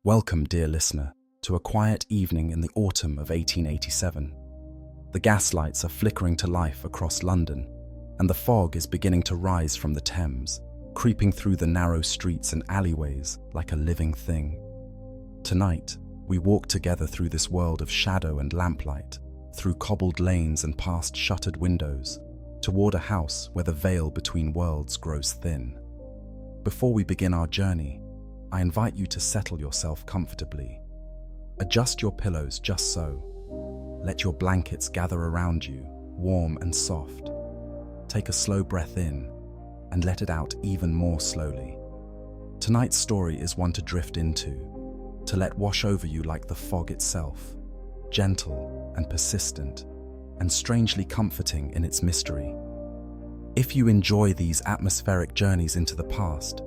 Welcome, dear listener, to a quiet evening in the autumn of 1887. The gaslights are flickering to life across London, and the fog is beginning to rise from the Thames, creeping through the narrow streets and alleyways like a living thing. Tonight, we walk together through this world of shadow and lamplight, through cobbled lanes and past shuttered windows, toward a house where the veil between worlds grows thin. Before we begin our journey, I invite you to settle yourself comfortably. Adjust your pillows just so. Let your blankets gather around you, warm and soft. Take a slow breath in and let it out even more slowly. Tonight's story is one to drift into, to let wash over you like the fog itself, gentle and persistent, and strangely comforting in its mystery. If you enjoy these atmospheric journeys into the past,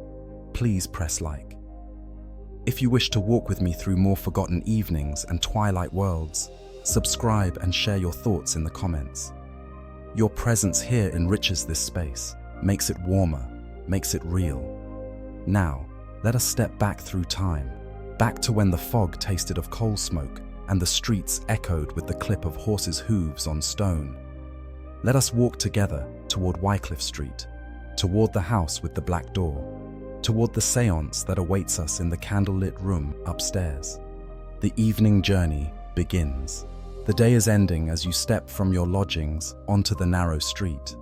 please press like. If you wish to walk with me through more forgotten evenings and twilight worlds, subscribe and share your thoughts in the comments. Your presence here enriches this space, makes it warmer, makes it real. Now, let us step back through time, back to when the fog tasted of coal smoke and the streets echoed with the clip of horses' hooves on stone. Let us walk together toward Wycliffe Street, toward the house with the black door, toward the séance that awaits us in the candlelit room upstairs. The evening journey begins. The day is ending as you step from your lodgings onto the narrow street.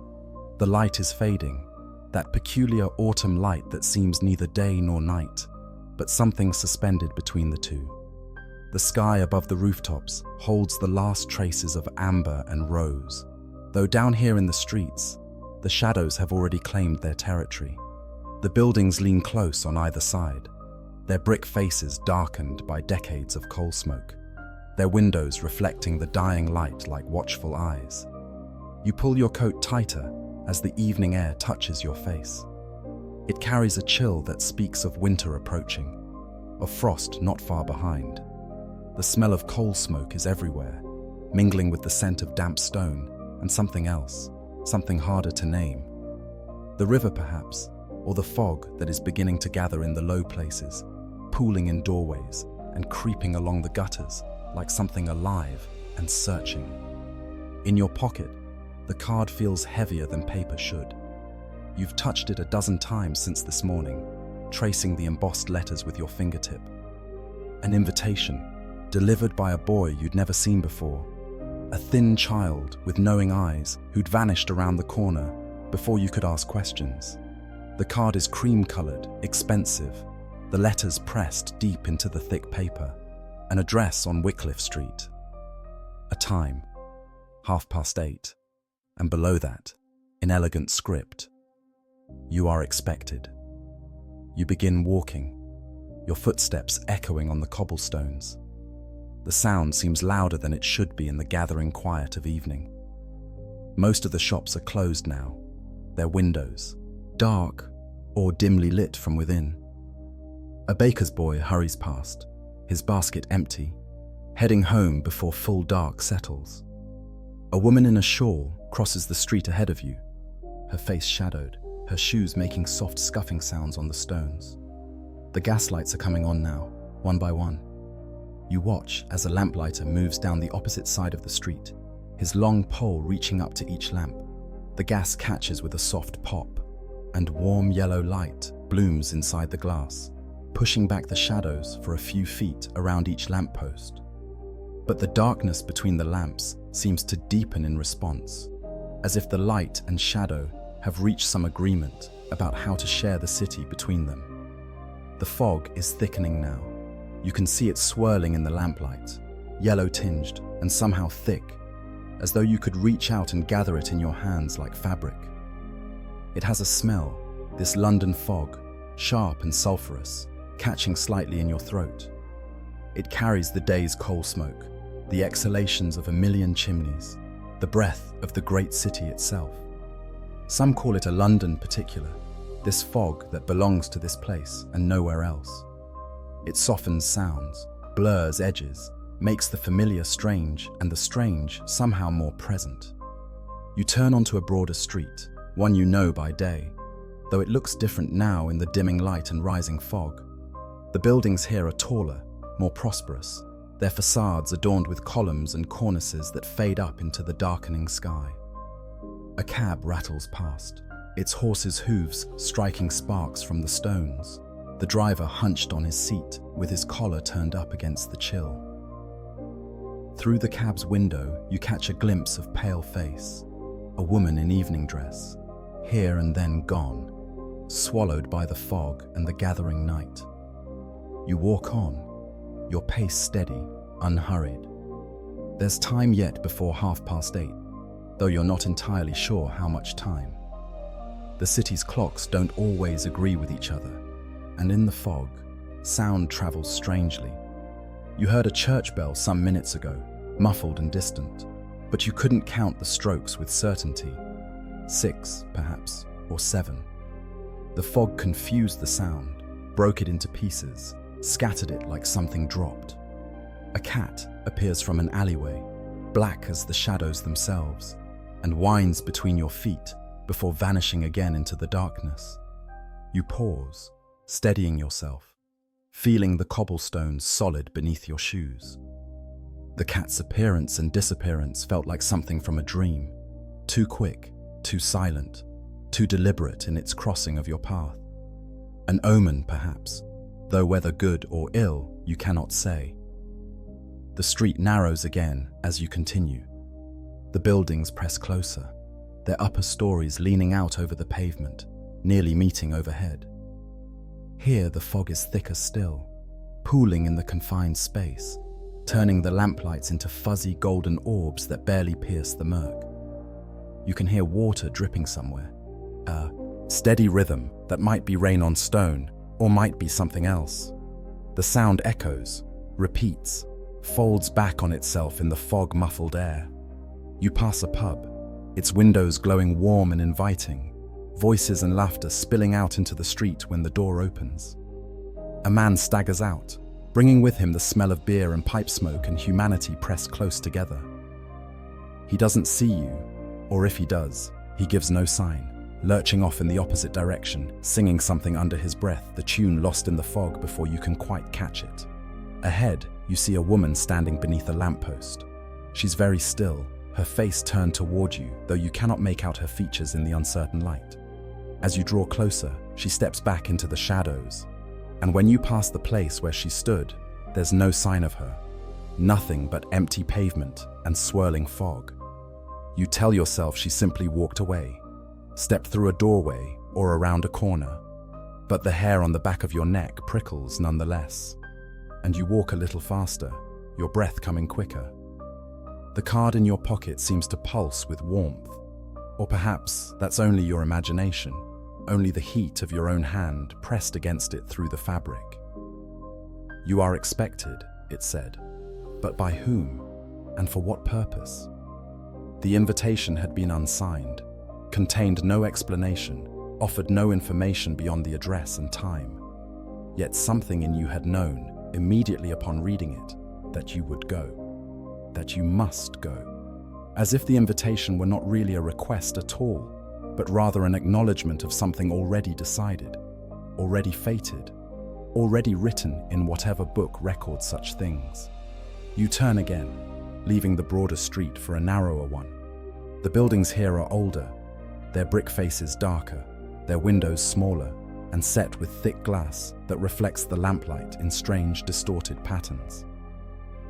The light is fading, that peculiar autumn light that seems neither day nor night, but something suspended between the two. The sky above the rooftops holds the last traces of amber and rose, though down here in the streets, the shadows have already claimed their territory. The buildings lean close on either side, their brick faces darkened by decades of coal smoke, their windows reflecting the dying light like watchful eyes. You pull your coat tighter as the evening air touches your face. It carries a chill that speaks of winter approaching, of frost not far behind. The smell of coal smoke is everywhere, mingling with the scent of damp stone and something else, something harder to name. The river, perhaps, or the fog that is beginning to gather in the low places, pooling in doorways and creeping along the gutters like something alive and searching. In your pocket, the card feels heavier than paper should. You've touched it a dozen times since this morning, tracing the embossed letters with your fingertip. An invitation, delivered by a boy you'd never seen before, a thin child with knowing eyes who'd vanished around the corner before you could ask questions. The card is cream-colored, expensive, the letters pressed deep into the thick paper, an address on Wycliffe Street. A time, 8:30, and below that, in elegant script, you are expected. You begin walking, your footsteps echoing on the cobblestones. The sound seems louder than it should be in the gathering quiet of evening. Most of the shops are closed now, their windows dark or dimly lit from within. A baker's boy hurries past, his basket empty, heading home before full dark settles. A woman in a shawl crosses the street ahead of you, her face shadowed, her shoes making soft scuffing sounds on the stones. The gaslights are coming on now, one by one. You watch as a lamplighter moves down the opposite side of the street, his long pole reaching up to each lamp. The gas catches with a soft pop, and warm yellow light blooms inside the glass, pushing back the shadows for a few feet around each lamppost. But the darkness between the lamps seems to deepen in response, as if the light and shadow have reached some agreement about how to share the city between them. The fog is thickening now. You can see it swirling in the lamplight, yellow-tinged and somehow thick, as though you could reach out and gather it in your hands like fabric. It has a smell, this London fog, sharp and sulphurous, catching slightly in your throat. It carries the day's coal smoke, the exhalations of a million chimneys, the breath of the great city itself. Some call it a London particular, this fog that belongs to this place and nowhere else. It softens sounds, blurs edges, makes the familiar strange and the strange somehow more present. You turn onto a broader street, one you know by day, though it looks different now in the dimming light and rising fog. The buildings here are taller, more prosperous, their facades adorned with columns and cornices that fade up into the darkening sky. A cab rattles past, its horse's hooves striking sparks from the stones, the driver hunched on his seat with his collar turned up against the chill. Through the cab's window, you catch a glimpse of pale face, a woman in evening dress, here and then gone, swallowed by the fog and the gathering night. You walk on, your pace steady, unhurried. There's time yet before 8:30, though you're not entirely sure how much time. The city's clocks don't always agree with each other, and in the fog, sound travels strangely. You heard a church bell some minutes ago, muffled and distant, but you couldn't count the strokes with certainty. 6, perhaps, or 7. The fog confused the sound, broke it into pieces, scattered it like something dropped. A cat appears from an alleyway, black as the shadows themselves, and whines between your feet before vanishing again into the darkness. You pause, steadying yourself, feeling the cobblestones solid beneath your shoes. The cat's appearance and disappearance felt like something from a dream, too quick, too silent, too deliberate in its crossing of your path. An omen, perhaps, though whether good or ill, you cannot say. The street narrows again as you continue. The buildings press closer, their upper stories leaning out over the pavement, nearly meeting overhead. Here the fog is thicker still, pooling in the confined space, turning the lamplights into fuzzy golden orbs that barely pierce the murk. You can hear water dripping somewhere, a steady rhythm that might be rain on stone or might be something else. The sound echoes, repeats, folds back on itself in the fog-muffled air. You pass a pub, its windows glowing warm and inviting, voices and laughter spilling out into the street when the door opens. A man staggers out, bringing with him the smell of beer and pipe smoke and humanity pressed close together. He doesn't see you, or if he does, he gives no sign, lurching off in the opposite direction, singing something under his breath, the tune lost in the fog before you can quite catch it. Ahead, you see a woman standing beneath a lamppost. She's very still, her face turned toward you, though you cannot make out her features in the uncertain light. As you draw closer, she steps back into the shadows, and when you pass the place where she stood, there's no sign of her. Nothing but empty pavement and swirling fog. You tell yourself she simply walked away, stepped through a doorway or around a corner, but the hair on the back of your neck prickles nonetheless. And you walk a little faster, your breath coming quicker. The card in your pocket seems to pulse with warmth, or perhaps that's only your imagination, only the heat of your own hand pressed against it through the fabric. You are expected, it said, but by whom, and for what purpose? The invitation had been unsigned, contained no explanation, offered no information beyond the address and time. Yet something in you had known, immediately upon reading it, that you would go, that you must go, as if the invitation were not really a request at all, but rather an acknowledgement of something already decided, already fated, already written in whatever book records such things. You turn again, leaving the broader street for a narrower one. The buildings here are older, their brick faces darker, their windows smaller, and set with thick glass that reflects the lamplight in strange, distorted patterns.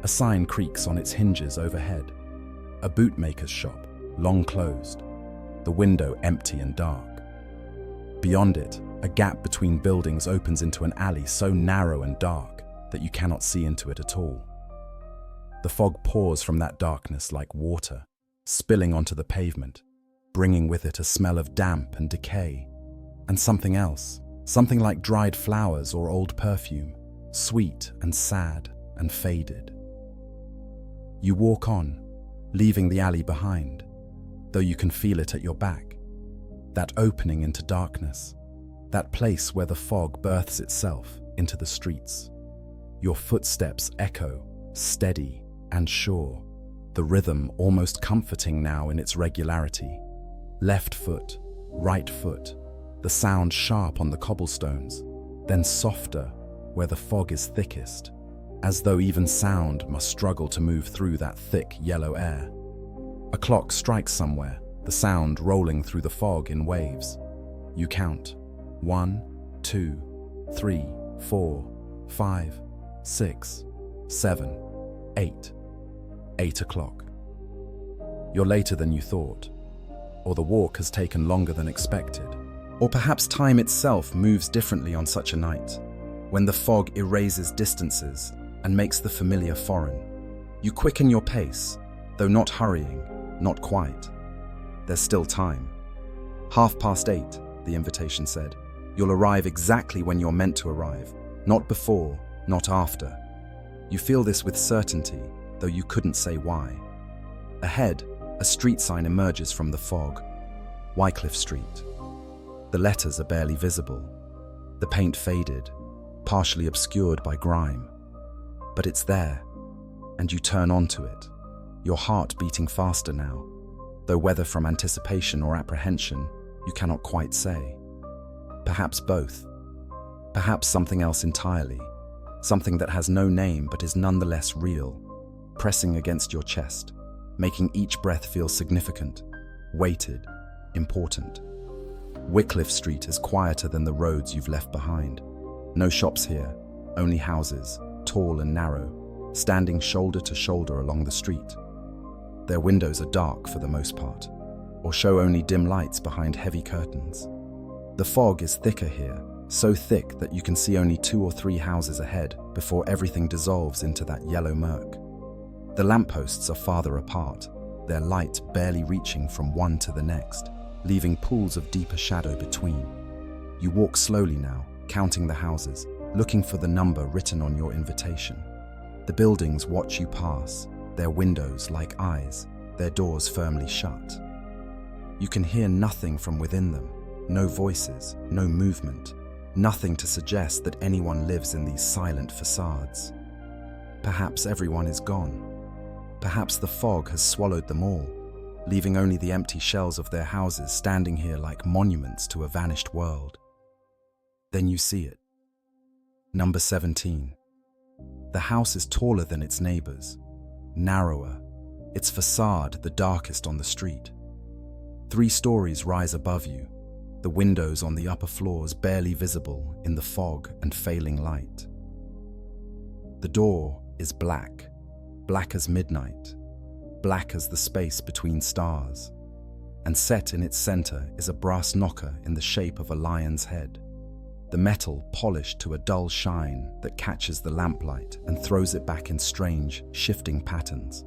A sign creaks on its hinges overhead. A bootmaker's shop, long closed, the window empty and dark. Beyond it, a gap between buildings opens into an alley so narrow and dark that you cannot see into it at all. The fog pours from that darkness like water, spilling onto the pavement, bringing with it a smell of damp and decay, and something else, something like dried flowers or old perfume, sweet and sad and faded. You walk on, leaving the alley behind, though you can feel it at your back, that opening into darkness, that place where the fog births itself into the streets. Your footsteps echo, steady and sure, the rhythm almost comforting now in its regularity. Left foot, right foot, the sound sharp on the cobblestones, then softer, where the fog is thickest, as though even sound must struggle to move through that thick yellow air. A clock strikes somewhere, the sound rolling through the fog in waves. You count. 1, 2, 3, 4, 5, 6, 7, 8. 8 o'clock. You're later than you thought, or the walk has taken longer than expected, or perhaps time itself moves differently on such a night, when the fog erases distances and makes the familiar foreign. You quicken your pace, though not hurrying, not quite. There's still time. 8:30, the invitation said. You'll arrive exactly when you're meant to arrive, not before, not after. You feel this with certainty, though you couldn't say why. Ahead, a street sign emerges from the fog. Wycliffe Street. The letters are barely visible. The paint faded, partially obscured by grime. But it's there, and you turn onto it, your heart beating faster now, though whether from anticipation or apprehension, you cannot quite say. Perhaps both. Perhaps something else entirely, something that has no name but is nonetheless real, pressing against your chest, making each breath feel significant, weighted, important. Wycliffe Street is quieter than the roads you've left behind. No shops here, only houses, tall and narrow, standing shoulder to shoulder along the street. Their windows are dark for the most part, or show only dim lights behind heavy curtains. The fog is thicker here, so thick that you can see only 2 or 3 houses ahead before everything dissolves into that yellow murk. The lampposts are farther apart, their light barely reaching from one to the next, leaving pools of deeper shadow between. You walk slowly now, counting the houses, looking for the number written on your invitation. The buildings watch you pass, their windows like eyes, their doors firmly shut. You can hear nothing from within them, no voices, no movement, nothing to suggest that anyone lives in these silent facades. Perhaps everyone is gone. Perhaps the fog has swallowed them all, leaving only the empty shells of their houses standing here like monuments to a vanished world. Then you see it. Number 17. The house is taller than its neighbors, narrower, its facade the darkest on the street. 3 stories rise above you, the windows on the upper floors barely visible in the fog and failing light. The door is black, black as midnight, black as the space between stars, and set in its center is a brass knocker in the shape of a lion's head, the metal polished to a dull shine that catches the lamplight and throws it back in strange, shifting patterns.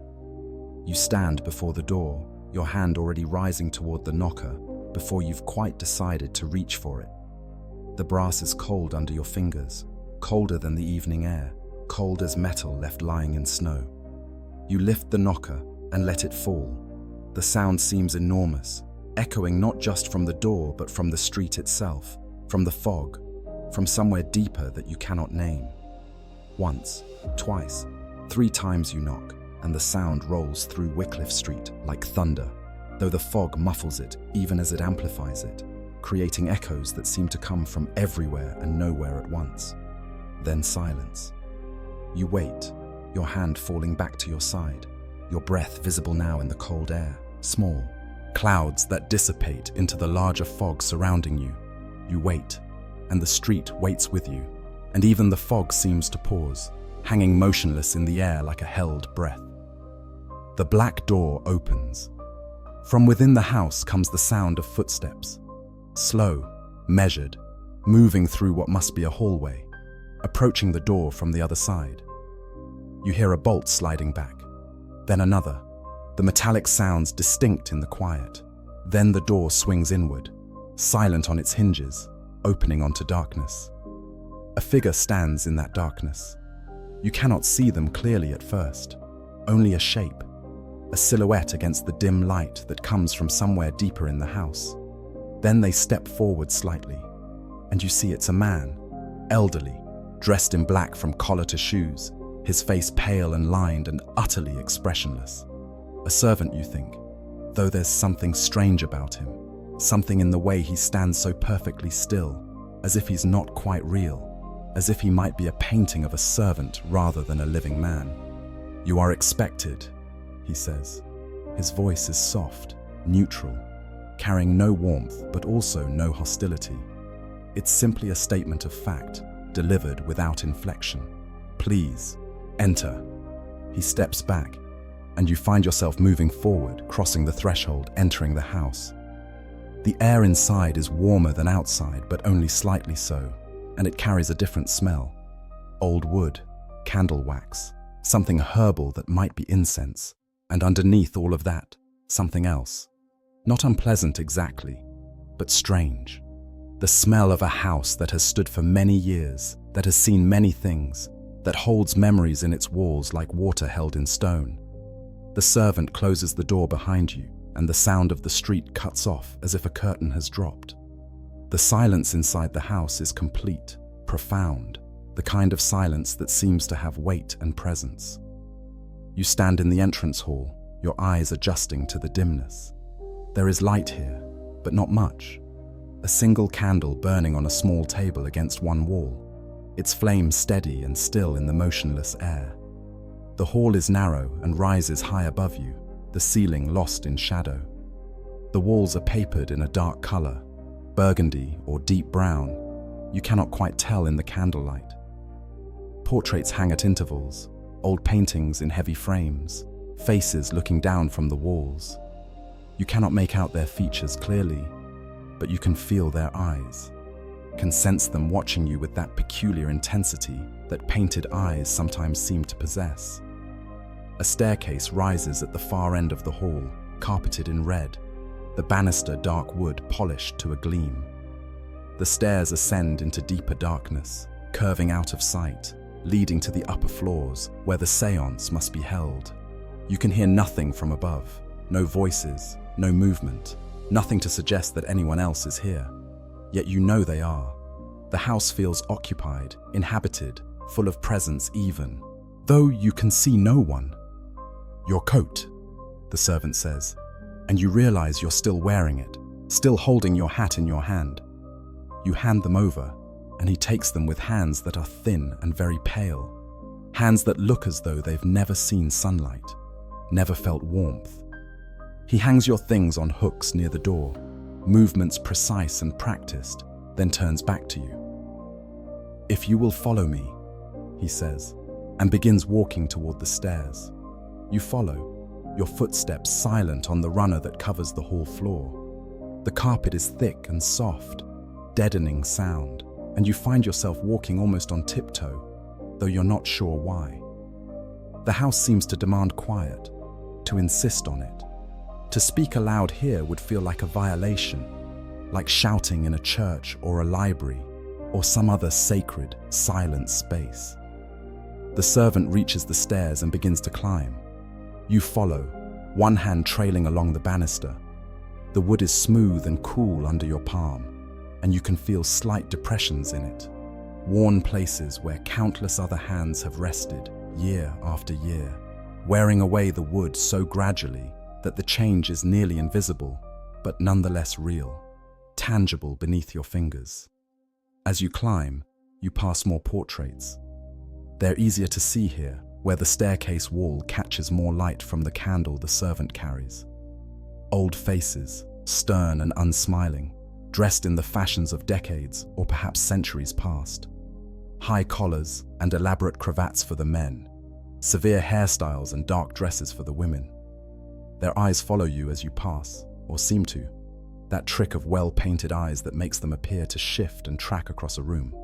You stand before the door, your hand already rising toward the knocker before you've quite decided to reach for it. The brass is cold under your fingers, colder than the evening air, cold as metal left lying in snow. You lift the knocker and let it fall. The sound seems enormous, echoing not just from the door but from the street itself, from the fog, from somewhere deeper that you cannot name. Once, twice, 3 times you knock, and the sound rolls through Wycliffe Street like thunder, though the fog muffles it even as it amplifies it, creating echoes that seem to come from everywhere and nowhere at once. Then silence. You wait, your hand falling back to your side, your breath visible now in the cold air, small, clouds that dissipate into the larger fog surrounding you. You wait, and the street waits with you, and even the fog seems to pause, hanging motionless in the air like a held breath. The black door opens. From within the house comes the sound of footsteps, slow, measured, moving through what must be a hallway, approaching the door from the other side. You hear a bolt sliding back, then another, the metallic sounds distinct in the quiet. Then the door swings inward, silent on its hinges, opening onto darkness. A figure stands in that darkness. You cannot see them clearly at first, only a shape, a silhouette against the dim light that comes from somewhere deeper in the house. Then they step forward slightly, and you see it's a man, elderly, dressed in black from collar to shoes, his face pale and lined and utterly expressionless. A servant, you think, though there's something strange about him, something in the way he stands so perfectly still, as if he's not quite real, as if he might be a painting of a servant rather than a living man. "You are expected," he says. His voice is soft, neutral, carrying no warmth but also no hostility. It's simply a statement of fact, delivered without inflection. "Please, enter." He steps back, and you find yourself moving forward, crossing the threshold, entering the house. The air inside is warmer than outside, but only slightly so, and it carries a different smell. Old wood, candle wax, something herbal that might be incense, and underneath all of that, something else. Not unpleasant exactly, but strange. The smell of a house that has stood for many years, that has seen many things, that holds memories in its walls like water held in stone. The servant closes the door behind you, and the sound of the street cuts off as if a curtain has dropped. The silence inside the house is complete, profound, the kind of silence that seems to have weight and presence. You stand in the entrance hall, your eyes adjusting to the dimness. There is light here, but not much. A single candle burning on a small table against one wall, its flame steady and still in the motionless air. The hall is narrow and rises high above you, the ceiling lost in shadow. The walls are papered in a dark color, burgundy or deep brown. You cannot quite tell in the candlelight. Portraits hang at intervals, old paintings in heavy frames, faces looking down from the walls. You cannot make out their features clearly, but you can feel their eyes, can sense them watching you with that peculiar intensity that painted eyes sometimes seem to possess. A staircase rises at the far end of the hall, carpeted in red, the banister dark wood polished to a gleam. The stairs ascend into deeper darkness, curving out of sight, leading to the upper floors where the séance must be held. You can hear nothing from above, no voices, no movement, nothing to suggest that anyone else is here. Yet you know they are. The house feels occupied, inhabited, full of presence even, though you can see no one. "Your coat," the servant says, and you realize you're still wearing it, still holding your hat in your hand. You hand them over, and he takes them with hands that are thin and very pale, hands that look as though they've never seen sunlight, never felt warmth. He hangs your things on hooks near the door, movements precise and practiced, then turns back to you. "If you will follow me," he says, and begins walking toward the stairs. You follow, your footsteps silent on the runner that covers the hall floor. The carpet is thick and soft, deadening sound, and you find yourself walking almost on tiptoe, though you're not sure why. The house seems to demand quiet, to insist on it. To speak aloud here would feel like a violation, like shouting in a church or a library, or some other sacred, silent space. The servant reaches the stairs and begins to climb. You follow, one hand trailing along the banister. The wood is smooth and cool under your palm, and you can feel slight depressions in it, worn places where countless other hands have rested, year after year, wearing away the wood so gradually that the change is nearly invisible, but nonetheless real, tangible beneath your fingers. As you climb, you pass more portraits. They're easier to see here, where the staircase wall catches more light from the candle the servant carries. Old faces, stern and unsmiling, dressed in the fashions of decades or perhaps centuries past. High collars and elaborate cravats for the men, severe hairstyles and dark dresses for the women. Their eyes follow you as you pass, or seem to, that trick of well-painted eyes that makes them appear to shift and track across a room.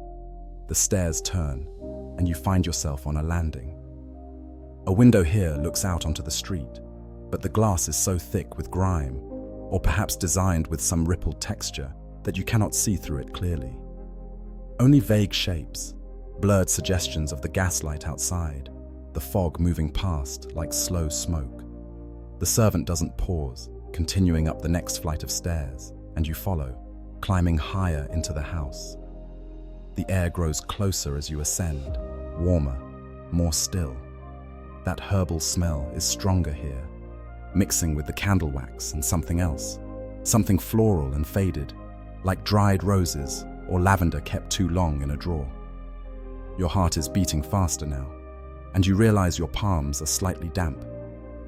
The stairs turn, and you find yourself on a landing. A window here looks out onto the street, but the glass is so thick with grime, or perhaps designed with some rippled texture, that you cannot see through it clearly. Only vague shapes, blurred suggestions of the gaslight outside, the fog moving past like slow smoke. The servant doesn't pause, continuing up the next flight of stairs, and you follow, climbing higher into the house. The air grows closer as you ascend, warmer, more still. That herbal smell is stronger here, mixing with the candle wax and something else, something floral and faded, like dried roses or lavender kept too long in a drawer. Your heart is beating faster now, and you realize your palms are slightly damp.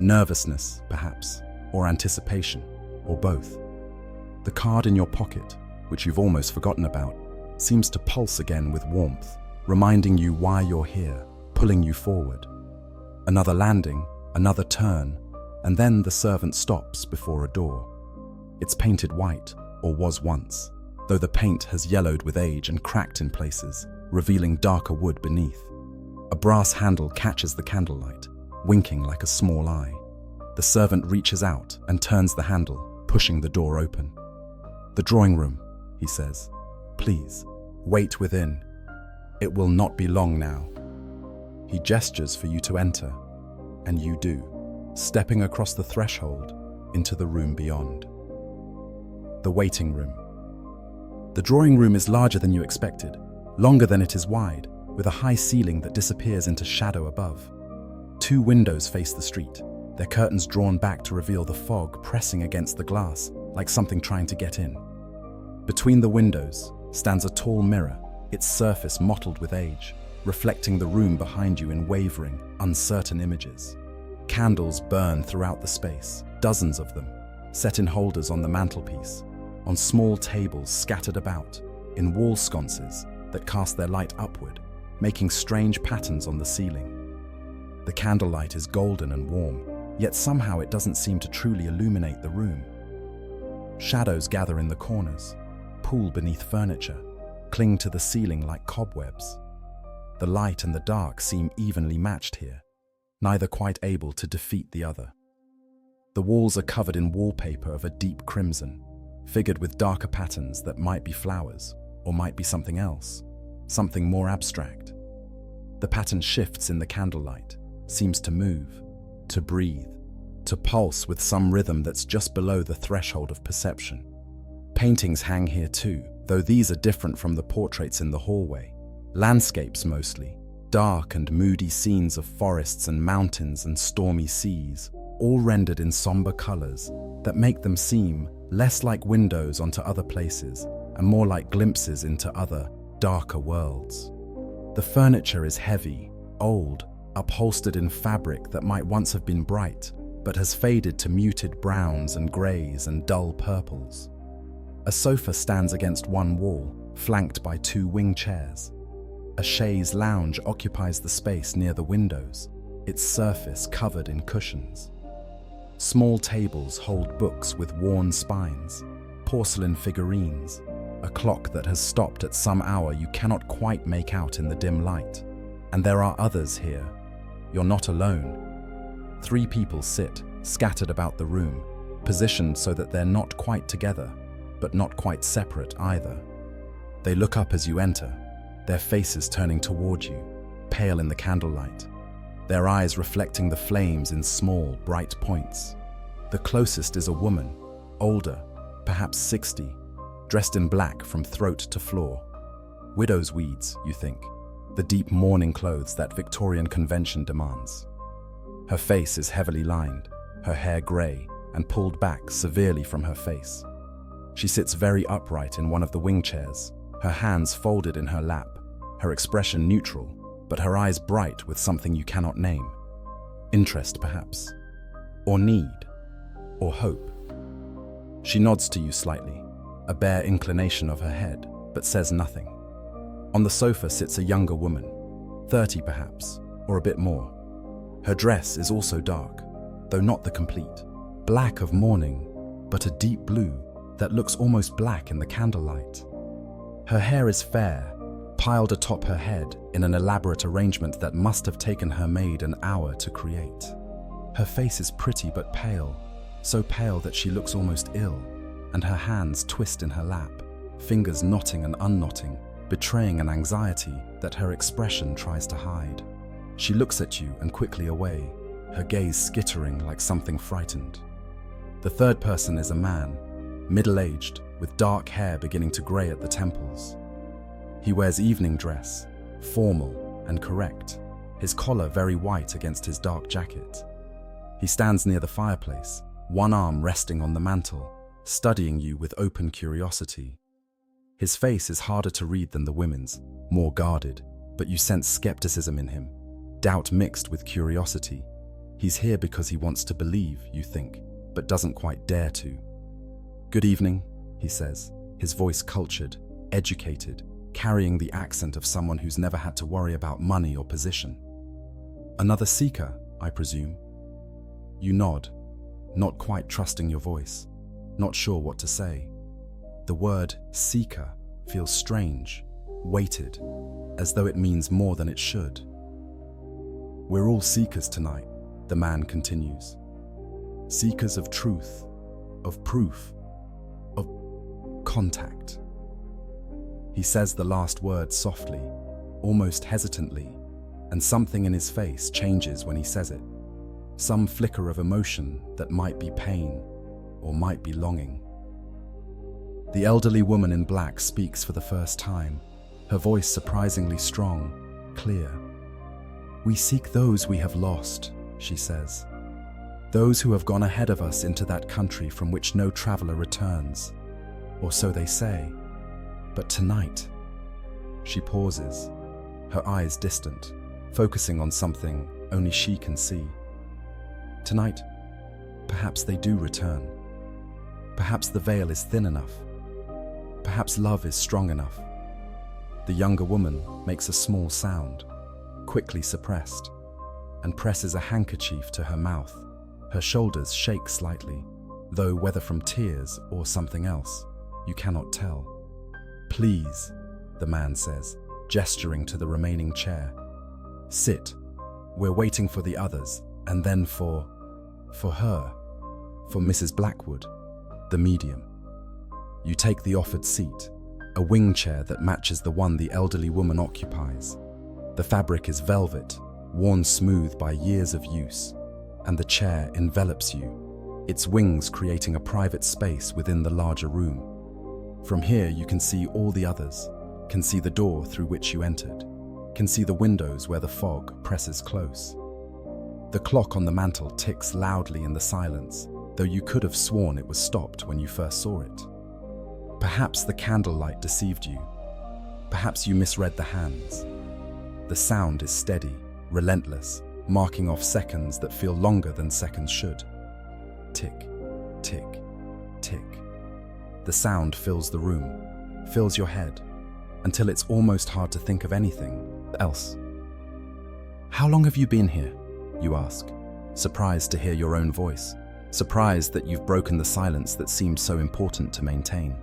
Nervousness, perhaps, or anticipation, or both. The card in your pocket, which you've almost forgotten about, seems to pulse again with warmth, reminding you why you're here, pulling you forward. Another landing, another turn, and then the servant stops before a door. It's painted white, or was once, though the paint has yellowed with age and cracked in places, revealing darker wood beneath. A brass handle catches the candlelight, winking like a small eye. The servant reaches out and turns the handle, pushing the door open. "The drawing room," he says. "Please, wait within. It will not be long now." He gestures for you to enter, and you do, stepping across the threshold into the room beyond. The waiting room. The drawing room is larger than you expected, longer than it is wide, with a high ceiling that disappears into shadow above. 2 windows face the street, their curtains drawn back to reveal the fog pressing against the glass, like something trying to get in. Between the windows stands a tall mirror, its surface mottled with age, reflecting the room behind you in wavering, uncertain images. Candles burn throughout the space, dozens of them, set in holders on the mantelpiece, on small tables scattered about, in wall sconces that cast their light upward, making strange patterns on the ceiling. The candlelight is golden and warm, yet somehow it doesn't seem to truly illuminate the room. Shadows gather in the corners, pool beneath furniture, cling to the ceiling like cobwebs. The light and the dark seem evenly matched here, neither quite able to defeat the other. The walls are covered in wallpaper of a deep crimson, figured with darker patterns that might be flowers, or might be something else, something more abstract. The pattern shifts in the candlelight, seems to move, to breathe, to pulse with some rhythm that's just below the threshold of perception. Paintings hang here too, though these are different from the portraits in the hallway. Landscapes mostly, dark and moody scenes of forests and mountains and stormy seas, all rendered in somber colors that make them seem less like windows onto other places and more like glimpses into other, darker worlds. The furniture is heavy, old, upholstered in fabric that might once have been bright, but has faded to muted browns and greys and dull purples. A sofa stands against one wall, flanked by 2 wing chairs. A chaise lounge occupies the space near the windows, its surface covered in cushions. Small tables hold books with worn spines, porcelain figurines, a clock that has stopped at some hour you cannot quite make out in the dim light. And there are others here. You're not alone. 3 people sit, scattered about the room, positioned so that they're not quite together, but not quite separate either. They look up as you enter, their faces turning toward you, pale in the candlelight, their eyes reflecting the flames in small, bright points. The closest is a woman, older, perhaps 60, dressed in black from throat to floor. Widow's weeds, you think, the deep mourning clothes that Victorian convention demands. Her face is heavily lined, her hair grey and pulled back severely from her face. She sits very upright in one of the wing chairs, her hands folded in her lap, her expression neutral, but her eyes bright with something you cannot name. Interest, perhaps, or need, or hope. She nods to you slightly, a bare inclination of her head, but says nothing. On the sofa sits a younger woman, 30 perhaps, or a bit more. Her dress is also dark, though not the complete. Black of mourning, but a deep blue that looks almost black in the candlelight. Her hair is fair, piled atop her head in an elaborate arrangement that must have taken her maid an hour to create. Her face is pretty but pale, so pale that she looks almost ill, and her hands twist in her lap, fingers knotting and unknotting, betraying an anxiety that her expression tries to hide. She looks at you and quickly away, her gaze skittering like something frightened. The third person is a man, middle-aged, with dark hair beginning to grey at the temples. He wears evening dress, formal and correct, his collar very white against his dark jacket. He stands near the fireplace, one arm resting on the mantel, studying you with open curiosity. His face is harder to read than the women's, more guarded, But you sense skepticism in him, doubt mixed with curiosity. He's here because he wants to believe, you think, but doesn't quite dare to. "Good evening," he says, his voice cultured, educated, carrying the accent of someone who's never had to worry about money or position. "Another seeker, I presume?" You nod, not quite trusting your voice, not sure what to say. The word seeker feels strange, weighted, as though it means more than it should. "We're all seekers tonight," the man continues. "Seekers of truth, of proof, of contact." He says the last word softly, almost hesitantly, and something in his face changes when he says it. Some flicker of emotion that might be pain or might be longing. The elderly woman in black speaks for the first time, her voice surprisingly strong, clear. "We seek those we have lost," she says. "Those who have gone ahead of us into that country from which no traveler returns. Or so they say. But tonight..." She pauses, her eyes distant, focusing on something only she can see. "Tonight, perhaps they do return. Perhaps the veil is thin enough. Perhaps love is strong enough." The younger woman makes a small sound, quickly suppressed, and presses a handkerchief to her mouth. Her shoulders shake slightly, though whether from tears or something else, you cannot tell. "Please," the man says, gesturing to the remaining chair. "Sit. We're waiting for the others, and then for her, for Mrs. Blackwood, the medium." You take the offered seat, a wing chair that matches the one the elderly woman occupies. The fabric is velvet, worn smooth by years of use, and the chair envelops you, its wings creating a private space within the larger room. From here you can see all the others, can see the door through which you entered, can see the windows where the fog presses close. The clock on the mantel ticks loudly in the silence, though you could have sworn it was stopped when you first saw it. Perhaps the candlelight deceived you. Perhaps you misread the hands. The sound is steady, relentless, marking off seconds that feel longer than seconds should. Tick, tick, tick. The sound fills the room, fills your head, until it's almost hard to think of anything else. "How long have you been here?" you ask, surprised to hear your own voice, surprised that you've broken the silence that seemed so important to maintain.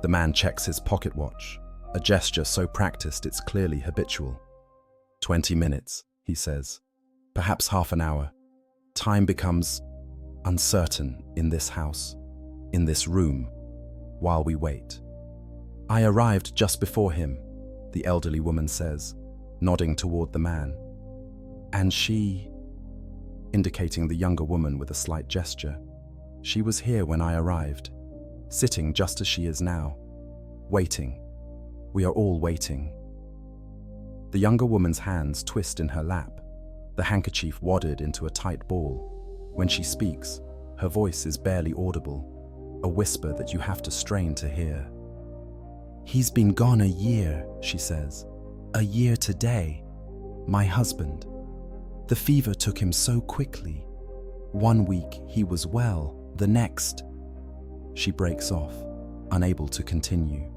The man checks his pocket watch, a gesture so practiced it's clearly habitual. 20 minutes, he says. Perhaps half an hour. Time becomes uncertain in this house, in this room, while we wait. "I arrived just before him," the elderly woman says, nodding toward the man. "And she," indicating the younger woman with a slight gesture, "she was here when I arrived, sitting just as she is now, waiting. We are all waiting." The younger woman's hands twist in her lap, the handkerchief wadded into a tight ball. When she speaks, her voice is barely audible, a whisper that you have to strain to hear. "He's been gone a year," she says. "A year today. My husband. The fever took him so quickly. 1 week he was well, the next..." She breaks off, unable to continue.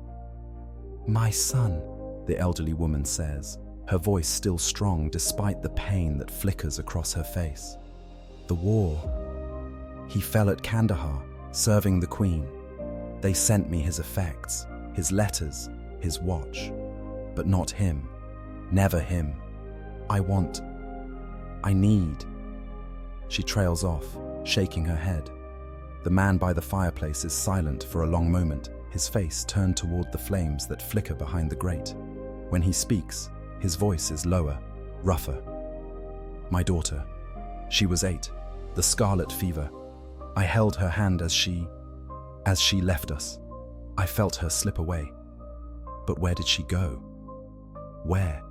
"My son," the elderly woman says, her voice still strong despite the pain that flickers across her face. "The war. He fell at Kandahar, serving the Queen. They sent me his effects, his letters, his watch. But not him. Never him. I need..." She trails off, shaking her head. The man by the fireplace is silent for a long moment, his face turned toward the flames that flicker behind the grate. When he speaks, his voice is lower, rougher. "My daughter. She was 8. The scarlet fever. I held her hand as she left us. I felt her slip away. But where did she go? Where?"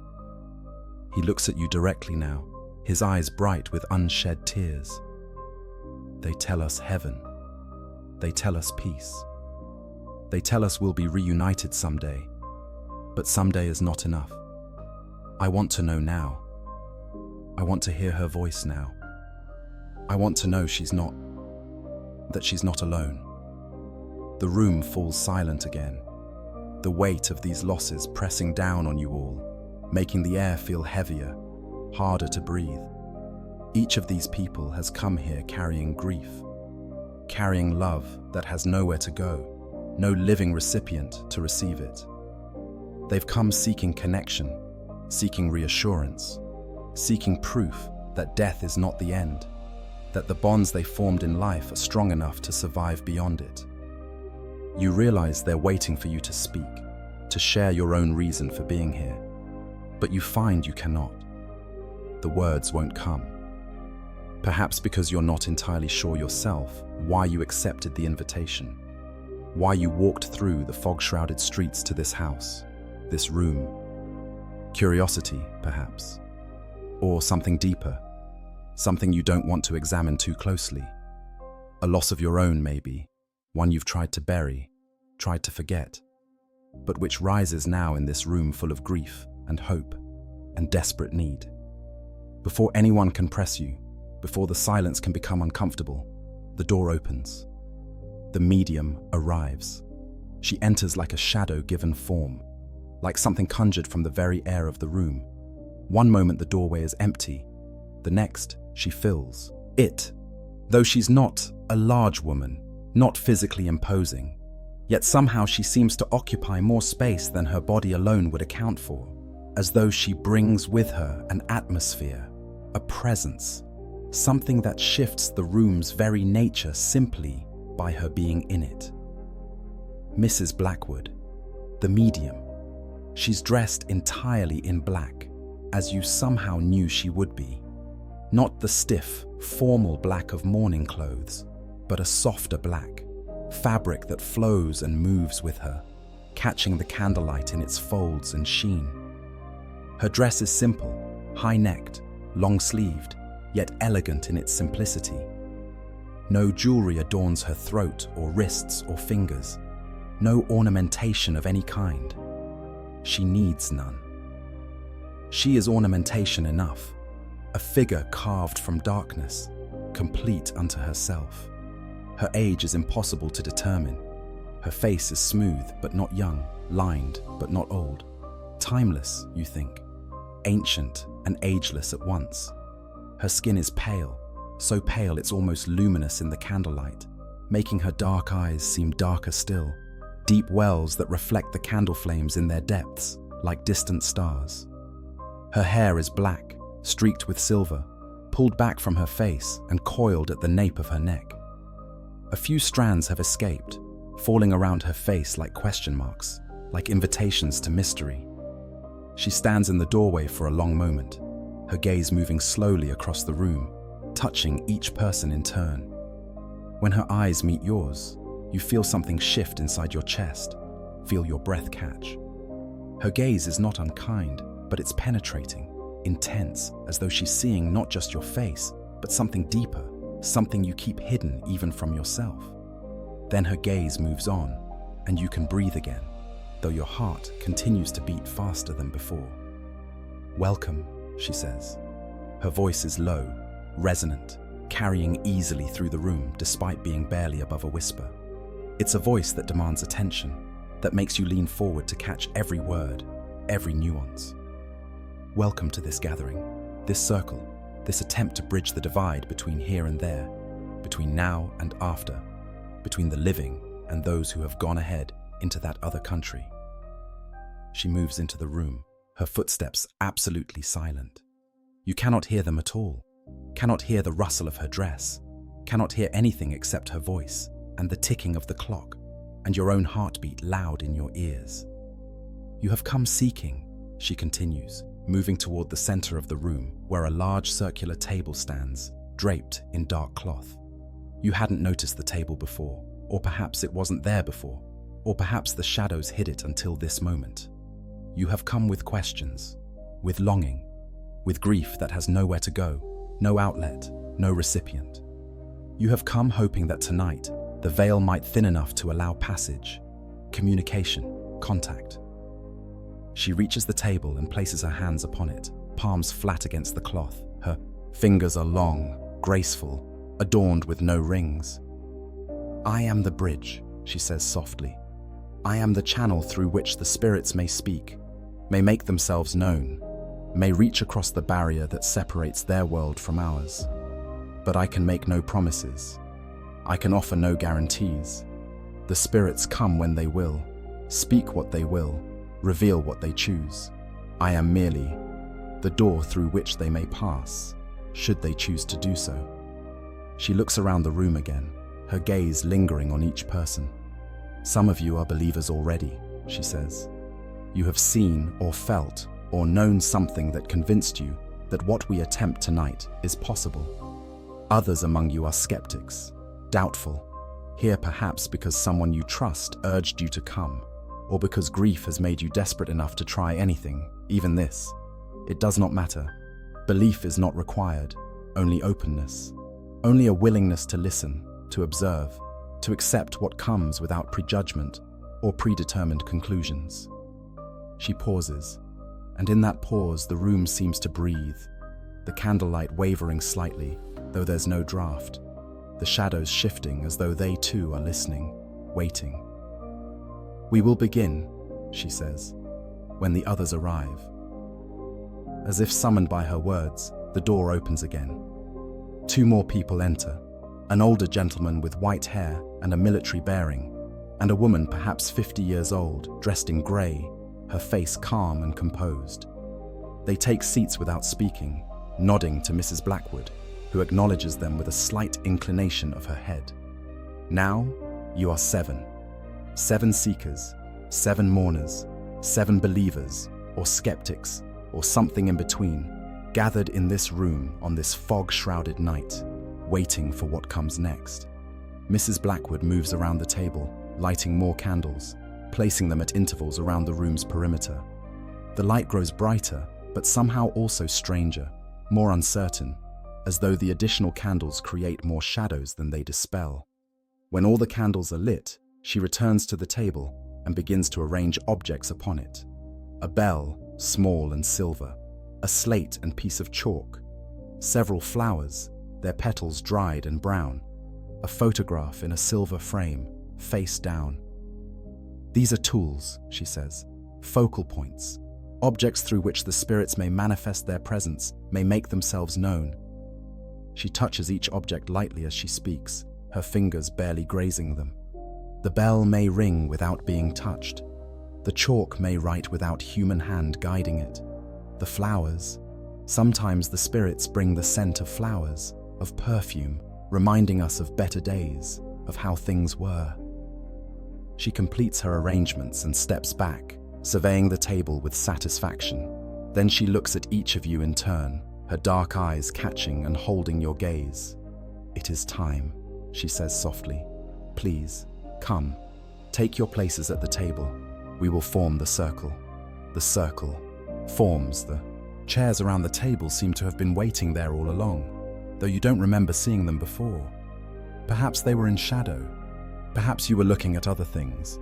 He looks at you directly now, his eyes bright with unshed tears. "They tell us heaven. They tell us peace. They tell us we'll be reunited someday. But someday is not enough. I want to know now. I want to hear her voice now. I want to know that she's not alone. The room falls silent again, the weight of these losses pressing down on you all, making the air feel heavier, harder to breathe. Each of these people has come here carrying grief, carrying love that has nowhere to go, no living recipient to receive it. They've come seeking connection, seeking reassurance, seeking proof that death is not the end, that the bonds they formed in life are strong enough to survive beyond it. You realize they're waiting for you to speak, to share your own reason for being here, but you find you cannot. The words won't come. Perhaps because you're not entirely sure yourself why you accepted the invitation, why you walked through the fog-shrouded streets to this house, this room. Curiosity, perhaps. Or something deeper, something you don't want to examine too closely. A loss of your own, maybe, one you've tried to bury, tried to forget, but which rises now in this room full of grief and hope and desperate need. Before anyone can press you, before the silence can become uncomfortable, the door opens. The medium arrives. She enters like a shadow given form, like something conjured from the very air of the room. One moment the doorway is empty, the next she fills it. Though she's not a large woman, not physically imposing, yet somehow she seems to occupy more space than her body alone would account for, as though she brings with her an atmosphere, a presence, something that shifts the room's very nature simply by her being in it. Mrs. Blackwood, the medium. She's dressed entirely in black, as you somehow knew she would be. Not the stiff, formal black of mourning clothes, but a softer black, fabric that flows and moves with her, catching the candlelight in its folds and sheen. Her dress is simple, high-necked, long-sleeved, yet elegant in its simplicity. No jewelry adorns her throat or wrists or fingers, no ornamentation of any kind. She needs none. She is ornamentation enough, a figure carved from darkness, complete unto herself. Her age is impossible to determine. Her face is smooth but not young, lined but not old. Timeless, you think, ancient and ageless at once. Her skin is pale, so pale it's almost luminous in the candlelight, making her dark eyes seem darker still, deep wells that reflect the candle flames in their depths, like distant stars. Her hair is black, streaked with silver, pulled back from her face and coiled at the nape of her neck. A few strands have escaped, falling around her face like question marks, like invitations to mystery. She stands in the doorway for a long moment, her gaze moving slowly across the room, touching each person in turn. When her eyes meet yours, you feel something shift inside your chest, feel your breath catch. Her gaze is not unkind, but it's penetrating, intense, as though she's seeing not just your face, but something deeper, something you keep hidden even from yourself. Then her gaze moves on, and you can breathe again, though your heart continues to beat faster than before. "Welcome," she says. Her voice is low, resonant, carrying easily through the room despite being barely above a whisper. It's a voice that demands attention, that makes you lean forward to catch every word, every nuance. Welcome to this gathering, this circle, this attempt to bridge the divide between here and there, between now and after, between the living and those who have gone ahead into that other country. She moves into the room, her footsteps absolutely silent. You cannot hear them at all, cannot hear the rustle of her dress, cannot hear anything except her voice and the ticking of the clock, and your own heartbeat loud in your ears. "You have come seeking," she continues, moving toward the center of the room where a large circular table stands, draped in dark cloth. You hadn't noticed the table before, or perhaps it wasn't there before, or perhaps the shadows hid it until this moment. You have come with questions, with longing, with grief that has nowhere to go, no outlet, no recipient. You have come hoping that tonight the veil might thin enough to allow passage, communication, contact. She reaches the table and places her hands upon it, palms flat against the cloth. Her fingers are long, graceful, adorned with no rings. "I am the bridge," she says softly. "I am the channel through which the spirits may speak, may make themselves known, may reach across the barrier that separates their world from ours. But I can make no promises. I can offer no guarantees. The spirits come when they will, speak what they will, reveal what they choose. I am merely the door through which they may pass, should they choose to do so." She looks around the room again, her gaze lingering on each person. "Some of you are believers already," she says. "You have seen or felt or known something that convinced you that what we attempt tonight is possible. Others among you are skeptics, doubtful, here perhaps because someone you trust urged you to come, or because grief has made you desperate enough to try anything, even this. It does not matter. Belief is not required, only openness, only a willingness to listen, to observe, to accept what comes without prejudgment or predetermined conclusions." She pauses, and in that pause the room seems to breathe, the candlelight wavering slightly, though there's no draft, the shadows shifting as though they too are listening, waiting. "We will begin," she says, "when the others arrive." As if summoned by her words, the door opens again. 2 more people enter, an older gentleman with white hair and a military bearing, and a woman perhaps 50 years old, dressed in grey, her face calm and composed. They take seats without speaking, nodding to Mrs. Blackwood, who acknowledges them with a slight inclination of her head. "Now, you are 7. 7 seekers, 7 mourners, 7 believers, or skeptics, or something in between, gathered in this room on this fog-shrouded night, waiting for what comes next." Mrs. Blackwood moves around the table, lighting more candles, placing them at intervals around the room's perimeter. The light grows brighter, but somehow also stranger, more uncertain, as though the additional candles create more shadows than they dispel. When all the candles are lit, she returns to the table and begins to arrange objects upon it. A bell, small and silver, a slate and piece of chalk, several flowers, their petals dried and brown, a photograph in a silver frame, face down. "These are tools," she says, "focal points, objects through which the spirits may manifest their presence, may make themselves known." She touches each object lightly as she speaks, her fingers barely grazing them. The bell may ring without being touched. The chalk may write without human hand guiding it. The flowers, sometimes the spirits bring the scent of flowers, of perfume, reminding us of better days, of how things were. She completes her arrangements and steps back, surveying the table with satisfaction. Then she looks at each of you in turn, her dark eyes catching and holding your gaze. "It is time," she says softly. "Please, come, take your places at the table. We will form the circle." The circle forms. The chairs around the table seem to have been waiting there all along, though you don't remember seeing them before. Perhaps they were in shadow. Perhaps you were looking at other things.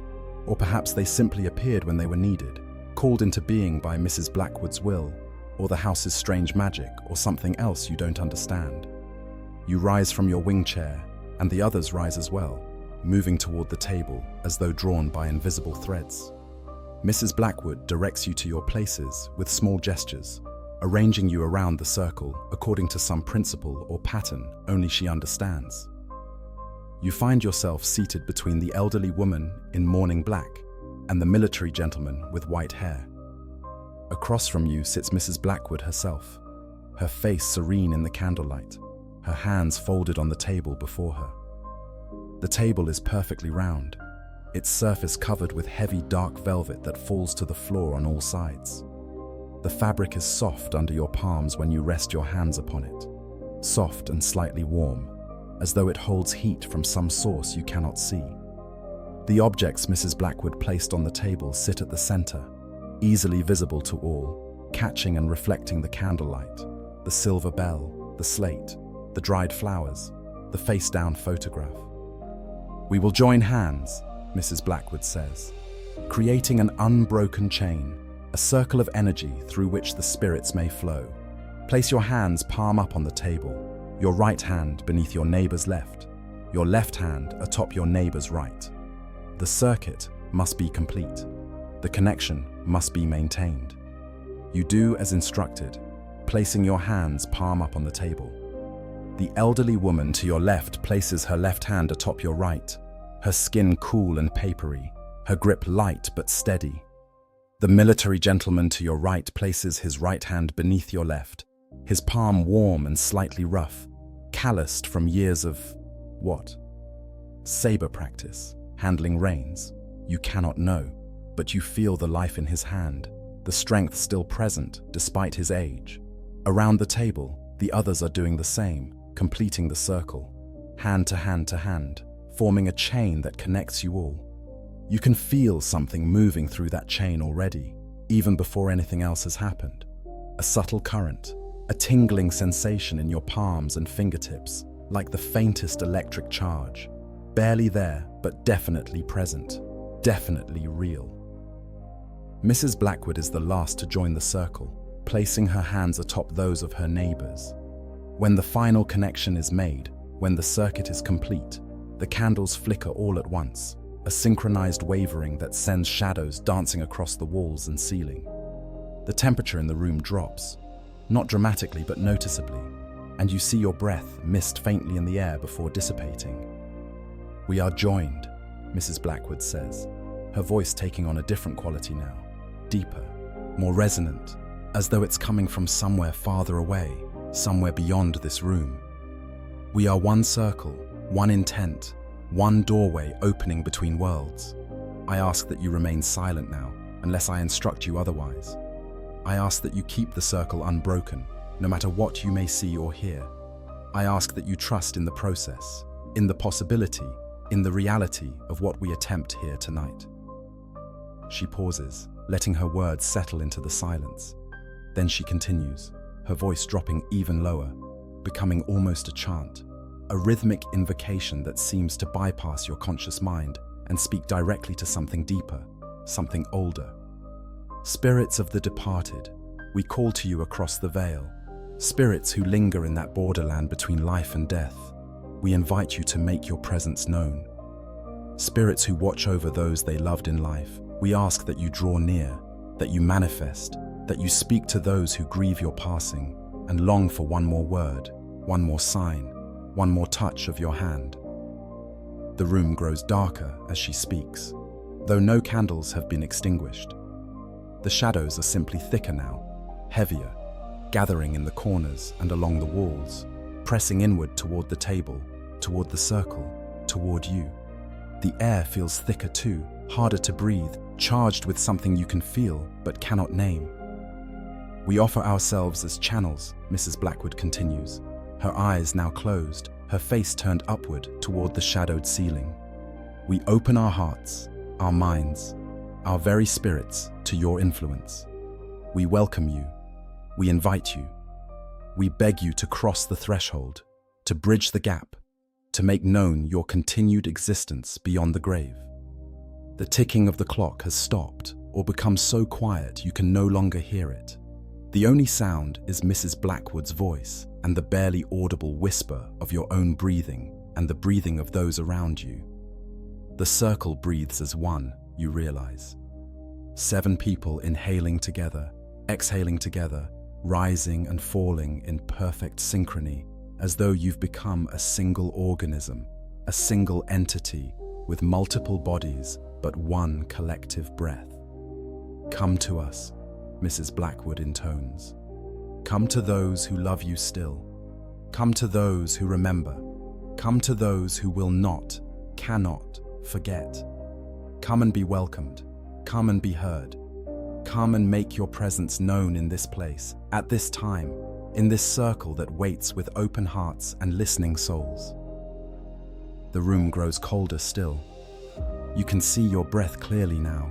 Or perhaps they simply appeared when they were needed, called into being by Mrs. Blackwood's will, or the house's strange magic, or something else you don't understand. You rise from your wing chair, and the others rise as well, moving toward the table as though drawn by invisible threads. Mrs. Blackwood directs you to your places with small gestures, arranging you around the circle according to some principle or pattern only she understands. You find yourself seated between the elderly woman in mourning black and the military gentleman with white hair. Across from you sits Mrs. Blackwood herself, her face serene in the candlelight, her hands folded on the table before her. The table is perfectly round, its surface covered with heavy dark velvet that falls to the floor on all sides. The fabric is soft under your palms when you rest your hands upon it, soft and slightly warm, as though it holds heat from some source you cannot see. The objects Mrs. Blackwood placed on the table sit at the center, easily visible to all, catching and reflecting the candlelight, the silver bell, the slate, the dried flowers, the face-down photograph. "We will join hands," Mrs. Blackwood says, "creating an unbroken chain, a circle of energy through which the spirits may flow. Place your hands palm up on the table, your right hand beneath your neighbor's left, your left hand atop your neighbor's right. The circuit must be complete. The connection must be maintained. You do as instructed, placing your hands palm up on the table. The elderly woman to your left places her left hand atop your right, her skin cool and papery, her grip light but steady. The military gentleman to your right places his right hand beneath your left, his palm warm and slightly rough, calloused from years of what? Saber practice, handling reins. You cannot know, but you feel the life in his hand, the strength still present despite his age. Around the table, the others are doing the same, completing the circle, hand to hand to hand, forming a chain that connects you all. You can feel something moving through that chain already, even before anything else has happened. A subtle current, a tingling sensation in your palms and fingertips, like the faintest electric charge. Barely there, but definitely present, definitely real. Mrs. Blackwood is the last to join the circle, placing her hands atop those of her neighbors. When the final connection is made, when the circuit is complete, the candles flicker all at once, a synchronized wavering that sends shadows dancing across the walls and ceiling. The temperature in the room drops, not dramatically but noticeably, and you see your breath mist faintly in the air before dissipating. "We are joined," Mrs. Blackwood says, her voice taking on a different quality now, deeper, more resonant, as though it's coming from somewhere farther away, somewhere beyond this room. "We are one circle, one intent, one doorway opening between worlds. I ask that you remain silent now, unless I instruct you otherwise. I ask that you keep the circle unbroken, no matter what you may see or hear. I ask that you trust in the process, in the possibility, in the reality of what we attempt here tonight." She pauses, letting her words settle into the silence. Then she continues, her voice dropping even lower, becoming almost a chant, a rhythmic invocation that seems to bypass your conscious mind and speak directly to something deeper, something older. "Spirits of the departed, we call to you across the veil. Spirits who linger in that borderland between life and death, we invite you to make your presence known. Spirits who watch over those they loved in life, we ask that you draw near, that you manifest, that you speak to those who grieve your passing and long for one more word, one more sign, one more touch of your hand." The room grows darker as she speaks, though no candles have been extinguished. The shadows are simply thicker now, heavier, gathering in the corners and along the walls, pressing inward toward the table, toward the circle, toward you. The air feels thicker too, harder to breathe, charged with something you can feel but cannot name. "We offer ourselves as channels," Mrs. Blackwood continues, her eyes now closed, her face turned upward toward the shadowed ceiling. "We open our hearts, our minds, our very spirits to your influence. We welcome you. We invite you. We beg you to cross the threshold, to bridge the gap, to make known your continued existence beyond the grave." The ticking of the clock has stopped or become so quiet you can no longer hear it. The only sound is Mrs. Blackwood's voice and the barely audible whisper of your own breathing and the breathing of those around you. The circle breathes as one, you realize. 7 people inhaling together, exhaling together, rising and falling in perfect synchrony, as though you've become a single organism, a single entity with multiple bodies but one collective breath. "Come to us," Mrs. Blackwood intones. "Come to those who love you still. Come to those who remember. Come to those who will not, cannot forget. Come and be welcomed. Come and be heard. Come and make your presence known in this place, at this time, in this circle that waits with open hearts and listening souls." The room grows colder still. You can see your breath clearly now,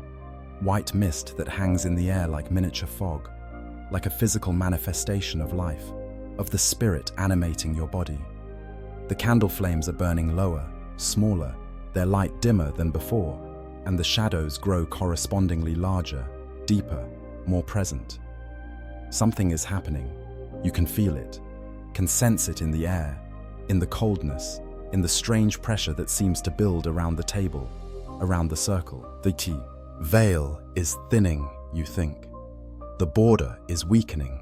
white mist that hangs in the air like miniature fog, like a physical manifestation of life, of the spirit animating your body. The candle flames are burning lower, smaller, their light dimmer than before, and the shadows grow correspondingly larger, deeper, more present. Something is happening. You can feel it, can sense it in the air, in the coldness, in the strange pressure that seems to build around the table, around the circle. The veil is thinning, you think. The border is weakening.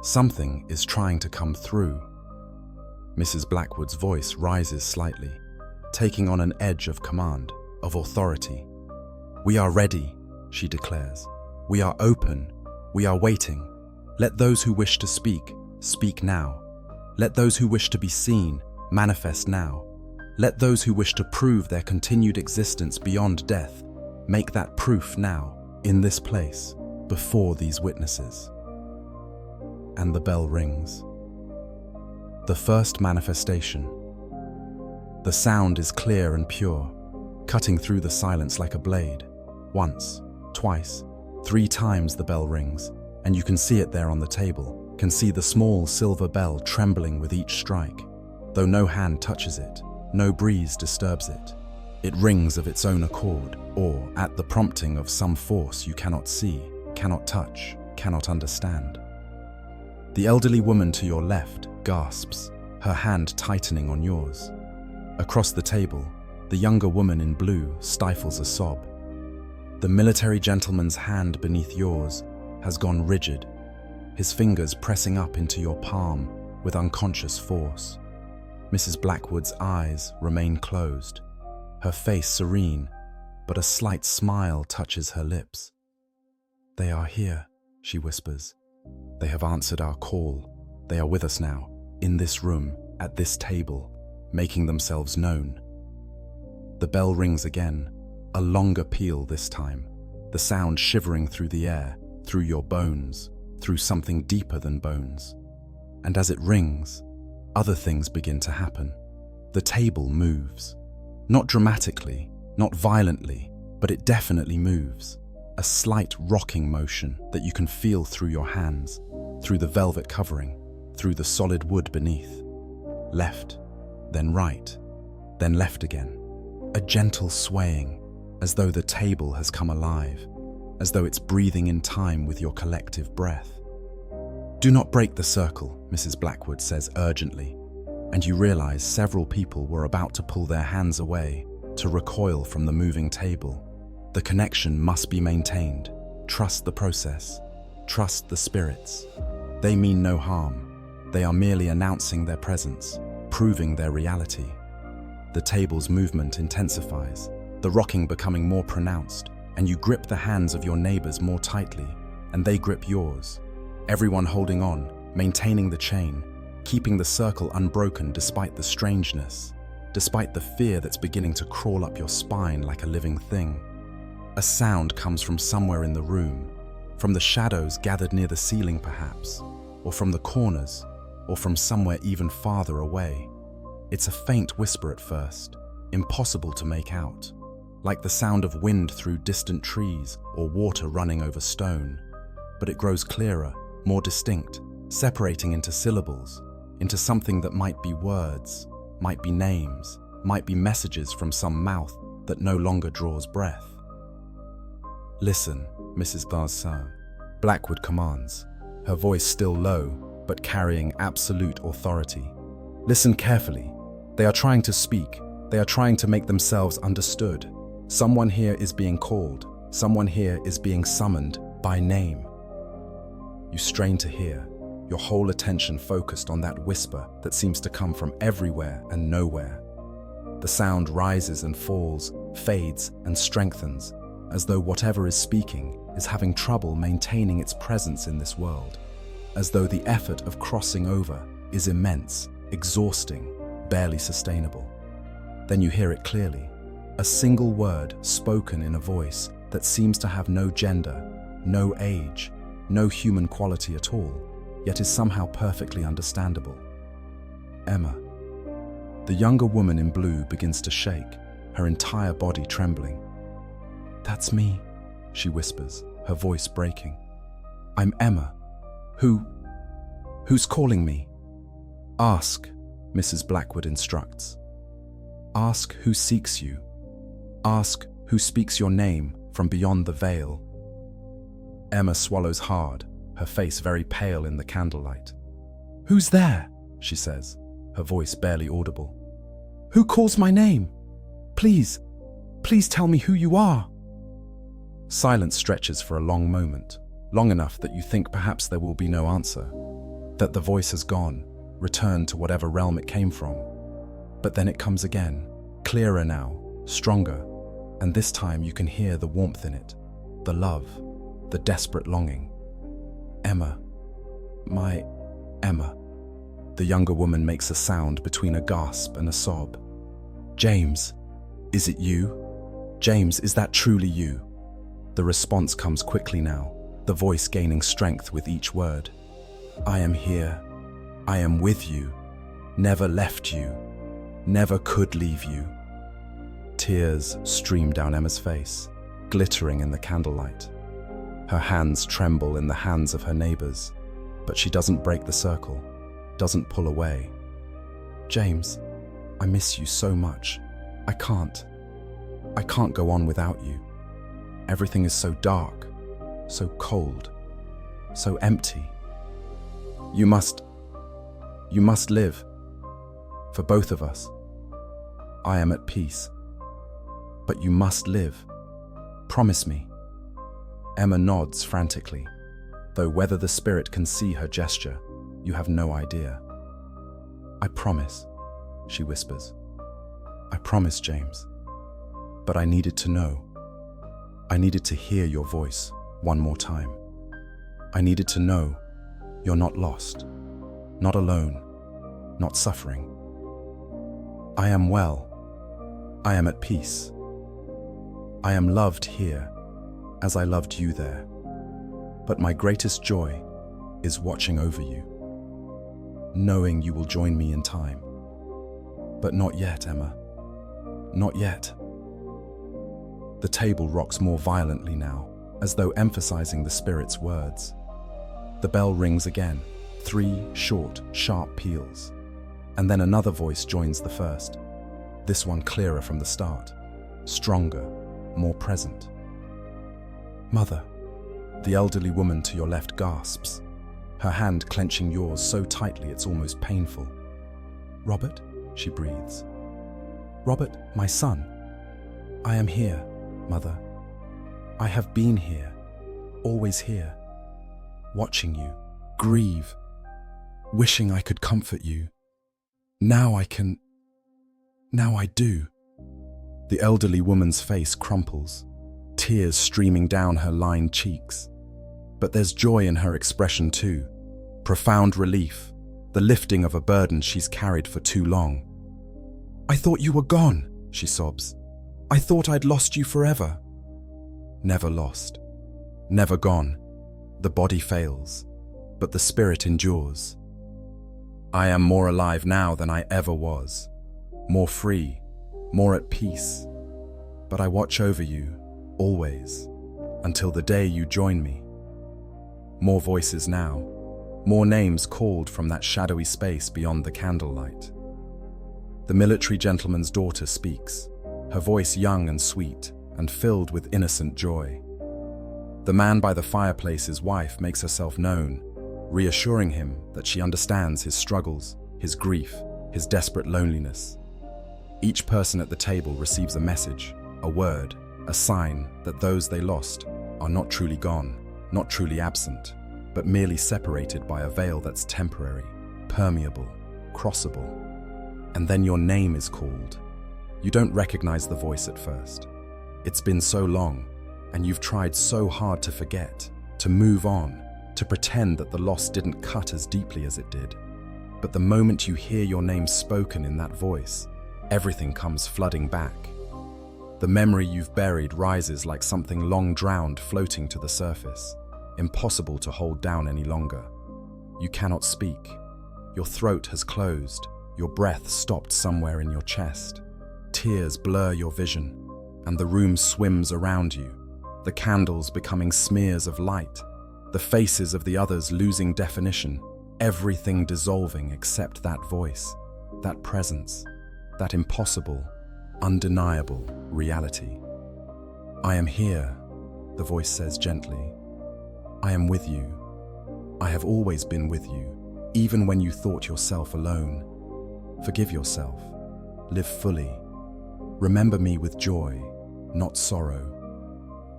Something is trying to come through. Mrs. Blackwood's voice rises slightly, taking on an edge of command, of authority. "We are ready," she declares. "We are open. We are waiting. Let those who wish to speak, speak now. Let those who wish to be seen, manifest now. Let those who wish to prove their continued existence beyond death, make that proof now, in this place, before these witnesses." And the bell rings. The first manifestation. The sound is clear and pure, cutting through the silence like a blade. Once, twice, 3 times the bell rings, and you can see it there on the table, can see the small silver bell trembling with each strike. Though no hand touches it, no breeze disturbs it. It rings of its own accord, or at the prompting of some force you cannot see, cannot touch, cannot understand. The elderly woman to your left gasps, her hand tightening on yours. Across the table, the younger woman in blue stifles a sob. The military gentleman's hand beneath yours has gone rigid, his fingers pressing up into your palm with unconscious force. Mrs. Blackwood's eyes remain closed, her face serene, but a slight smile touches her lips. "They are here," she whispers. "They have answered our call. They are with us now, in this room, at this table, making themselves known." The bell rings again, a longer peal this time, the sound shivering through the air, through your bones, through something deeper than bones. And as it rings, other things begin to happen. The table moves. Not dramatically, not violently, but it definitely moves. A slight rocking motion that you can feel through your hands, through the velvet covering, through the solid wood beneath. Left, then right, then left again. A gentle swaying, as though the table has come alive, as though it's breathing in time with your collective breath. "Do not break the circle," Mrs. Blackwood says urgently, and you realize several people were about to pull their hands away, to recoil from the moving table. The connection must be maintained. Trust the process. Trust the spirits. They mean no harm. They are merely announcing their presence, proving their reality. The table's movement intensifies, the rocking becoming more pronounced, and you grip the hands of your neighbors more tightly, and they grip yours. Everyone holding on, maintaining the chain, keeping the circle unbroken despite the strangeness, despite the fear that's beginning to crawl up your spine like a living thing. A sound comes from somewhere in the room, from the shadows gathered near the ceiling perhaps, or from the corners, or from somewhere even farther away. It's a faint whisper at first, impossible to make out, like the sound of wind through distant trees or water running over stone. But it grows clearer, more distinct, separating into syllables, into something that might be words, might be names, might be messages from some mouth that no longer draws breath. "Listen, Mrs. Darcy," Blackwood commands, her voice still low, but carrying absolute authority. "Listen carefully. They are trying to speak. They are trying to make themselves understood. Someone here is being called. Someone here is being summoned by name." You strain to hear, your whole attention focused on that whisper that seems to come from everywhere and nowhere. The sound rises and falls, fades and strengthens, as though whatever is speaking is having trouble maintaining its presence in this world, as though the effort of crossing over is immense, exhausting, barely sustainable. Then you hear it clearly, a single word spoken in a voice that seems to have no gender, no age, no human quality at all, yet is somehow perfectly understandable. "Emma." The younger woman in blue begins to shake, her entire body trembling. "That's me," she whispers, her voice breaking. "I'm Emma. Who's calling me?" "Ask," Mrs. Blackwood instructs. "Ask who seeks you. Ask who speaks your name from beyond the veil." Emma swallows hard, her face very pale in the candlelight. "Who's there?" she says, her voice barely audible. "Who calls my name? Please tell me who you are." Silence stretches for a long moment, long enough that you think perhaps there will be no answer, that the voice has gone, returned to whatever realm it came from. But then it comes again, clearer now, stronger, and this time you can hear the warmth in it, the love, the desperate longing. "Emma, my Emma." The younger woman makes a sound between a gasp and a sob. "James, is it you? James, is that truly you?" The response comes quickly now, the voice gaining strength with each word. "I am here. I am with you. Never left you. Never could leave you." Tears stream down Emma's face, glittering in the candlelight. Her hands tremble in the hands of her neighbors, but she doesn't break the circle, doesn't pull away. "James, I miss you so much. I can't go on without you. Everything is so dark, so cold, so empty. You must live. For both of us. I am at peace. But you must live. Promise me." Emma nods frantically, though whether the spirit can see her gesture, you have no idea. "I promise," she whispers. "I promise, James. But I needed to know. I needed to hear your voice one more time. I needed to know you're not lost, not alone, not suffering. I am well. I am at peace. I am loved here as I loved you there. But my greatest joy is watching over you, knowing you will join me in time. But not yet, Emma. Not yet." The table rocks more violently now, as though emphasizing the spirit's words. The bell rings again, 3 short, sharp peals. And then another voice joins the first, this one clearer from the start, stronger, more present. "Mother," the elderly woman to your left gasps, her hand clenching yours so tightly it's almost painful. "Robert," she breathes. "Robert, my son. I am here, Mother. I have been here, always here, watching you grieve, wishing I could comfort you. Now I can. Now I do." The elderly woman's face crumples, tears streaming down her lined cheeks. But there's joy in her expression too, profound relief, the lifting of a burden she's carried for too long. "I thought you were gone," she sobs. "I thought I'd lost you forever." Never lost, never gone. The body fails, but the spirit endures. I am more alive now than I ever was, more free, more at peace. But I watch over you, always, until the day you join me. More voices now, more names called from that shadowy space beyond the candlelight. The military gentleman's daughter speaks, her voice young and sweet, and filled with innocent joy. The man by the fireplace's wife makes herself known, reassuring him that she understands his struggles, his grief, his desperate loneliness. Each person at the table receives a message, a word, a sign that those they lost are not truly gone, not truly absent, but merely separated by a veil that's temporary, permeable, crossable. And then your name is called. You don't recognize the voice at first. It's been so long, and you've tried so hard to forget, to move on, to pretend that the loss didn't cut as deeply as it did. But the moment you hear your name spoken in that voice, everything comes flooding back. The memory you've buried rises like something long drowned floating to the surface, impossible to hold down any longer. You cannot speak. Your throat has closed, your breath stopped somewhere in your chest. Tears blur your vision, and the room swims around you, the candles becoming smears of light, the faces of the others losing definition, everything dissolving except that voice, that presence, that impossible, undeniable reality. "I am here," the voice says gently. I am with you. I have always been with you, even when you thought yourself alone. Forgive yourself. Live fully. Remember me with joy, not sorrow.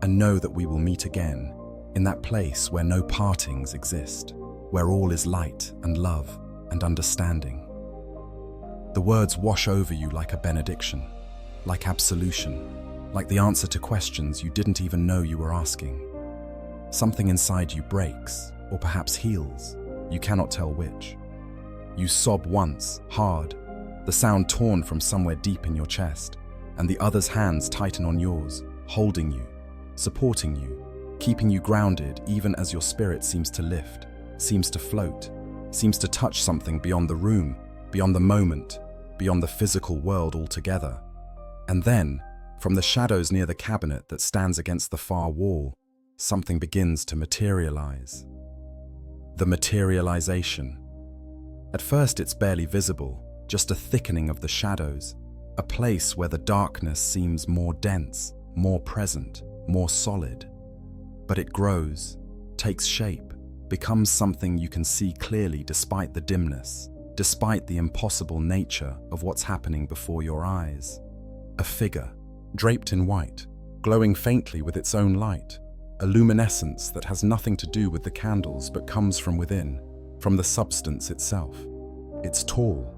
And know that we will meet again in that place where no partings exist, where all is light and love and understanding. The words wash over you like a benediction, like absolution, like the answer to questions you didn't even know you were asking. Something inside you breaks, or perhaps heals, you cannot tell which. You sob once, hard, the sound torn from somewhere deep in your chest, and the other's hands tighten on yours, holding you, supporting you, keeping you grounded even as your spirit seems to lift, seems to float, seems to touch something beyond the room, beyond the moment, beyond the physical world altogether. And then, from the shadows near the cabinet that stands against the far wall, something begins to materialize. The materialization. At first it's barely visible, just a thickening of the shadows, a place where the darkness seems more dense, more present, more solid. But it grows, takes shape, becomes something you can see clearly despite the dimness, despite the impossible nature of what's happening before your eyes. A figure, draped in white, glowing faintly with its own light, a luminescence that has nothing to do with the candles but comes from within, from the substance itself. It's tall,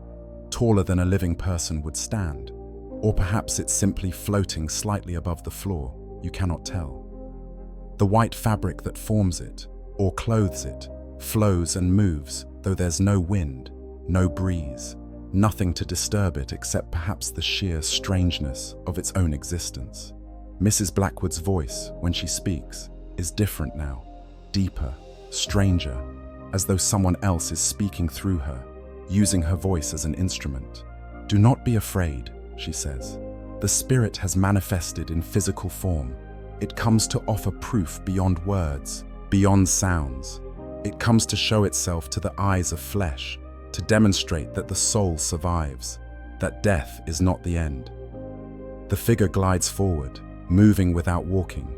taller than a living person would stand, or perhaps it's simply floating slightly above the floor, you cannot tell. The white fabric that forms it, or clothes it, flows and moves, though there's no wind, no breeze, nothing to disturb it except perhaps the sheer strangeness of its own existence. Mrs. Blackwood's voice, when she speaks, is different now, deeper, stranger, as though someone else is speaking through her, using her voice as an instrument. "Do not be afraid," she says. "The spirit has manifested in physical form. It comes to offer proof beyond words, beyond sounds. It comes to show itself to the eyes of flesh, to demonstrate that the soul survives, that death is not the end." The figure glides forward, moving without walking,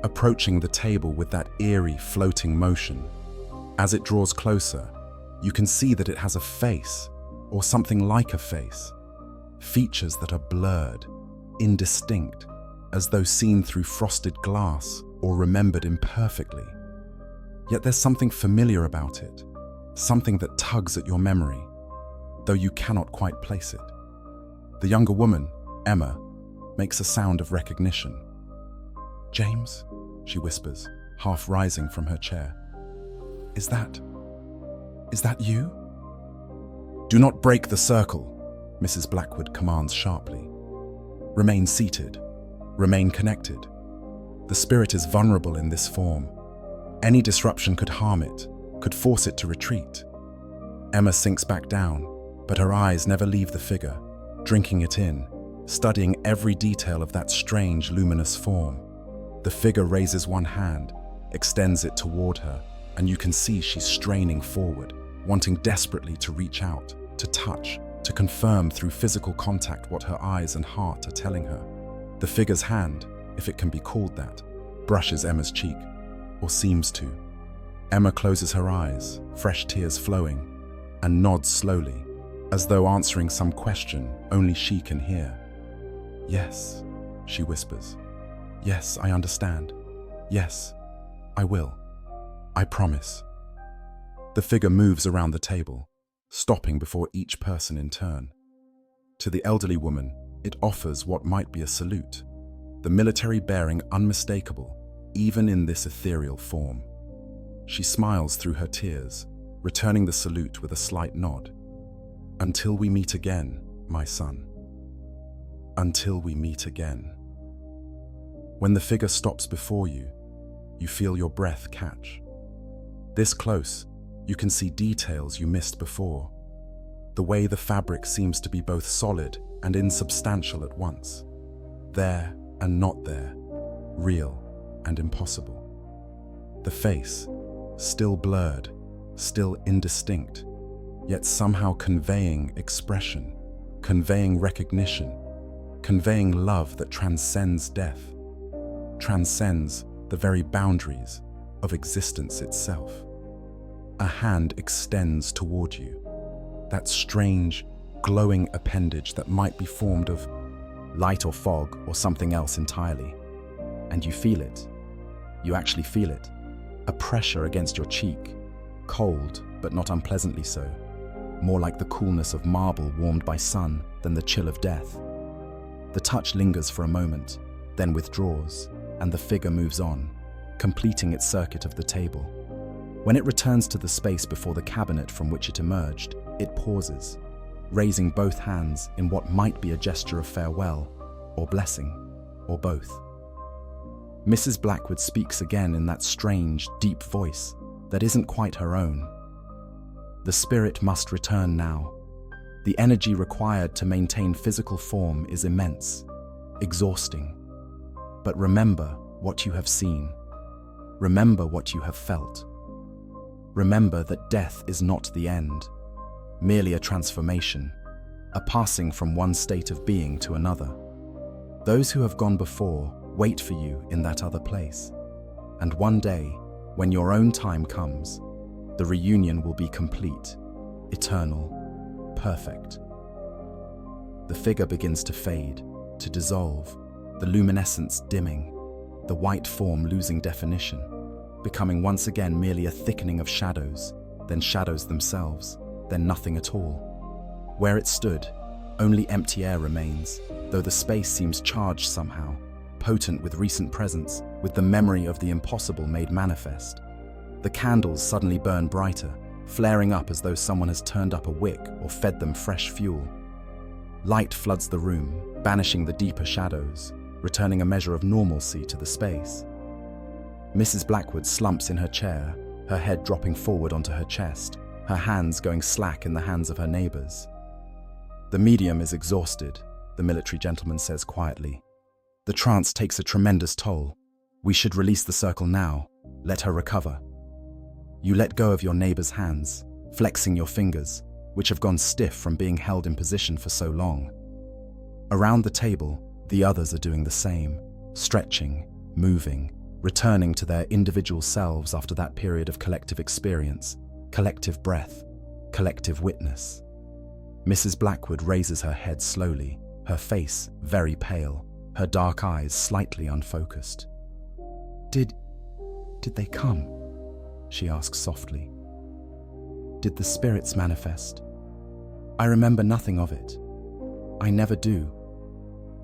approaching the table with that eerie, floating motion. As it draws closer, you can see that it has a face, or something like a face. Features that are blurred, indistinct, as though seen through frosted glass or remembered imperfectly. Yet there's something familiar about it, something that tugs at your memory, though you cannot quite place it. The younger woman, Emma, makes a sound of recognition. "James?" she whispers, half rising from her chair. Is that you?" "Do not break the circle," Mrs. Blackwood commands sharply. "Remain seated. Remain connected. The spirit is vulnerable in this form. Any disruption could harm it, could force it to retreat." Emma sinks back down, but her eyes never leave the figure, drinking it in, studying every detail of that strange, luminous form. The figure raises one hand, extends it toward her, and you can see she's straining forward, wanting desperately to reach out, to touch, to confirm through physical contact what her eyes and heart are telling her. The figure's hand, if it can be called that, brushes Emma's cheek, or seems to. Emma closes her eyes, fresh tears flowing, and nods slowly, as though answering some question only she can hear. "Yes," she whispers. "Yes, I understand. Yes, I will. I promise." The figure moves around the table, stopping before each person in turn. To the elderly woman, it offers what might be a salute, the military bearing unmistakable, even in this ethereal form. She smiles through her tears, returning the salute with a slight nod. "Until we meet again, my son. Until we meet again." When the figure stops before you, you feel your breath catch. This close, you can see details you missed before. The way the fabric seems to be both solid and insubstantial at once. There and not there, real and impossible. The face, still blurred, still indistinct, yet somehow conveying expression, conveying recognition, conveying love that transcends death, transcends the very boundaries, of existence itself. A hand extends toward you, that strange, glowing appendage that might be formed of light or fog or something else entirely. And you feel it. You actually feel it. A pressure against your cheek, cold but not unpleasantly so, more like the coolness of marble warmed by sun than the chill of death. The touch lingers for a moment, then withdraws, and the figure moves on, completing its circuit of the table. When it returns to the space before the cabinet from which it emerged, it pauses, raising both hands in what might be a gesture of farewell, or blessing, or both. Mrs. Blackwood speaks again in that strange, deep voice that isn't quite her own. The spirit must return now. The energy required to maintain physical form is immense, exhausting. But remember what you have seen. Remember what you have felt. Remember that death is not the end, merely a transformation, a passing from one state of being to another. Those who have gone before wait for you in that other place. And one day, when your own time comes, the reunion will be complete, eternal, perfect. The figure begins to fade, to dissolve, the luminescence dimming, the white form losing definition, becoming once again merely a thickening of shadows, then shadows themselves, then nothing at all. Where it stood, only empty air remains, though the space seems charged somehow, potent with recent presence, with the memory of the impossible made manifest. The candles suddenly burn brighter, flaring up as though someone has turned up a wick or fed them fresh fuel. Light floods the room, banishing the deeper shadows, returning a measure of normalcy to the space. Mrs. Blackwood slumps in her chair, her head dropping forward onto her chest, her hands going slack in the hands of her neighbors. The medium is exhausted, the military gentleman says quietly. The trance takes a tremendous toll. We should release the circle now, let her recover. You let go of your neighbor's hands, flexing your fingers, which have gone stiff from being held in position for so long. Around the table, the others are doing the same, stretching, moving, returning to their individual selves after that period of collective experience, collective breath, collective witness. Mrs. Blackwood raises her head slowly, her face very pale, her dark eyes slightly unfocused. Did they come? She asks softly. Did the spirits manifest? I remember nothing of it. I never do.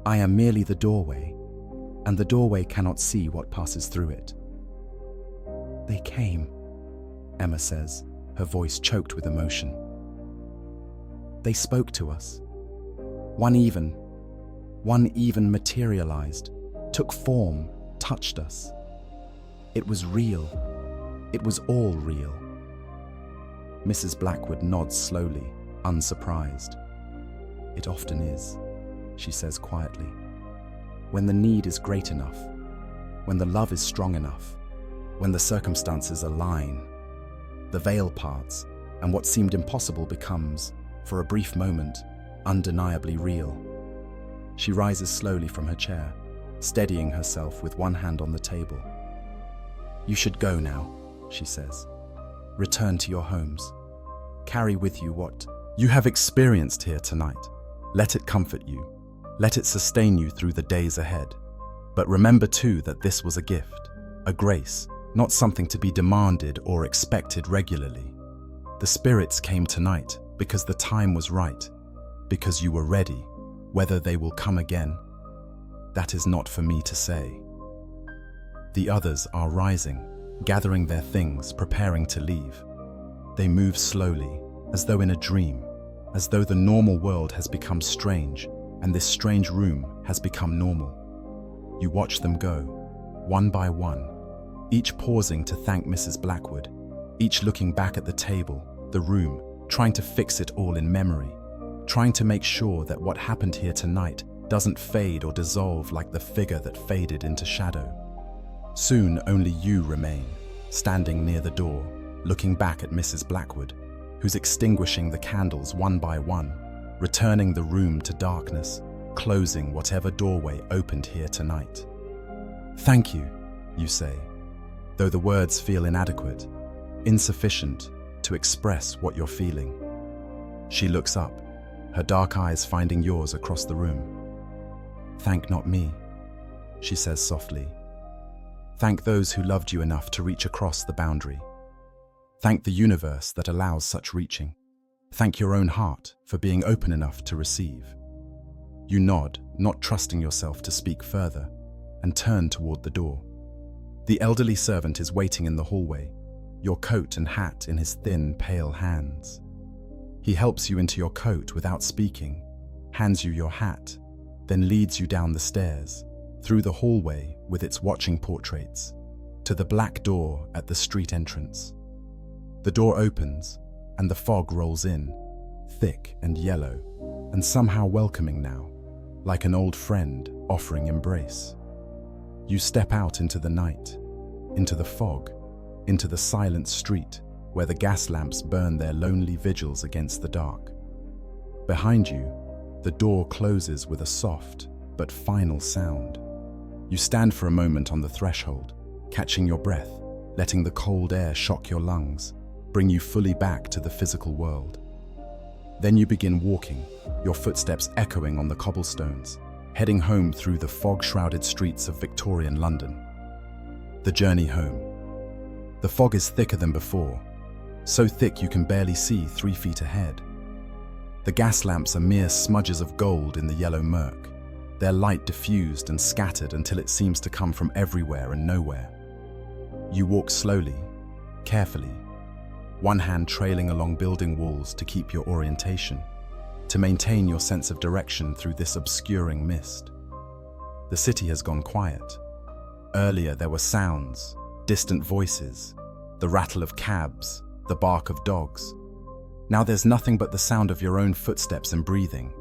I am merely the doorway, and the doorway cannot see what passes through it. They came, Emma says, her voice choked with emotion. They spoke to us. One even materialized, took form, touched us. It was real. It was all real. Mrs. Blackwood nods slowly, unsurprised. It often is, she says quietly. When the need is great enough, when the love is strong enough, when the circumstances align, the veil parts, and what seemed impossible becomes, for a brief moment, undeniably real. She rises slowly from her chair, steadying herself with one hand on the table. You should go now, she says. Return to your homes. Carry with you what you have experienced here tonight. Let it comfort you. Let it sustain you through the days ahead. But remember too that this was a gift, a grace, not something to be demanded or expected regularly. The spirits came tonight because the time was right, because you were ready. Whether they will come again, that is not for me to say. The others are rising, gathering their things, preparing to leave. They move slowly, as though in a dream, as though the normal world has become strange, and this strange room has become normal. You watch them go, one by one, each pausing to thank Mrs. Blackwood, each looking back at the table, the room, trying to fix it all in memory, trying to make sure that what happened here tonight doesn't fade or dissolve like the figure that faded into shadow. Soon only you remain, standing near the door, looking back at Mrs. Blackwood, who's extinguishing the candles one by one, returning the room to darkness, closing whatever doorway opened here tonight. Thank you, you say. though the words feel inadequate, insufficient to express what you're feeling. She looks up, her dark eyes finding yours across the room. "Thank not me," she says softly. "Thank those who loved you enough to reach across the boundary. Thank the universe that allows such reaching. Thank your own heart for being open enough to receive." You nod, not trusting yourself to speak further, and turn toward the door. The elderly servant is waiting in the hallway, your coat and hat in his thin, pale hands. He helps you into your coat without speaking, hands you your hat, then leads you down the stairs, through the hallway with its watching portraits, to the black door at the street entrance. The door opens, and the fog rolls in, thick and yellow, and somehow welcoming now, like an old friend offering embrace. You step out into the night, into the fog, into the silent street where the gas lamps burn their lonely vigils against the dark. Behind you, the door closes with a soft but final sound. You stand for a moment on the threshold, catching your breath, letting the cold air shock your lungs, bring you fully back to the physical world. Then you begin walking, your footsteps echoing on the cobblestones, heading home through the fog-shrouded streets of Victorian London. The journey home. The fog is thicker than before, so thick you can barely see 3 feet ahead. The gas lamps are mere smudges of gold in the yellow murk, their light diffused and scattered until it seems to come from everywhere and nowhere. You walk slowly, carefully, one hand trailing along building walls to keep your orientation, to maintain your sense of direction through this obscuring mist. The city has gone quiet. Earlier there were sounds, distant voices, the rattle of cabs, the bark of dogs. Now there's nothing but the sound of your own footsteps and breathing,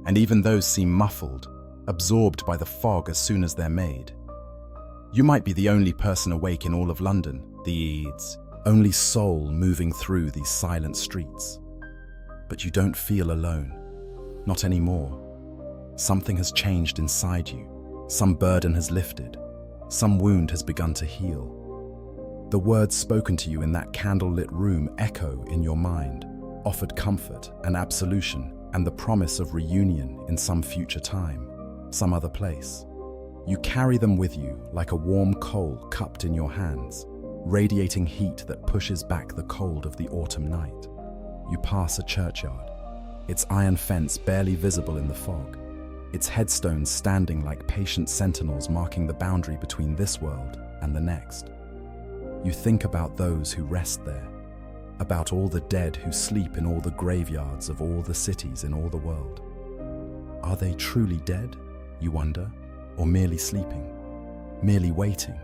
and even those seem muffled, absorbed by the fog as soon as they're made. You might be the only person awake in all of London, the only soul moving through these silent streets. But you don't feel alone. Not anymore. Something has changed inside you. Some burden has lifted. Some wound has begun to heal. The words spoken to you in that candlelit room echo in your mind, offered comfort and absolution and the promise of reunion in some future time, some other place. You carry them with you like a warm coal cupped in your hands, radiating heat that pushes back the cold of the autumn night. You pass a churchyard, its iron fence barely visible in the fog, its headstones standing like patient sentinels marking the boundary between this world and the next. You think about those who rest there, about all the dead who sleep in all the graveyards of all the cities in all the world. Are they truly dead, you wonder, or merely sleeping, merely waiting,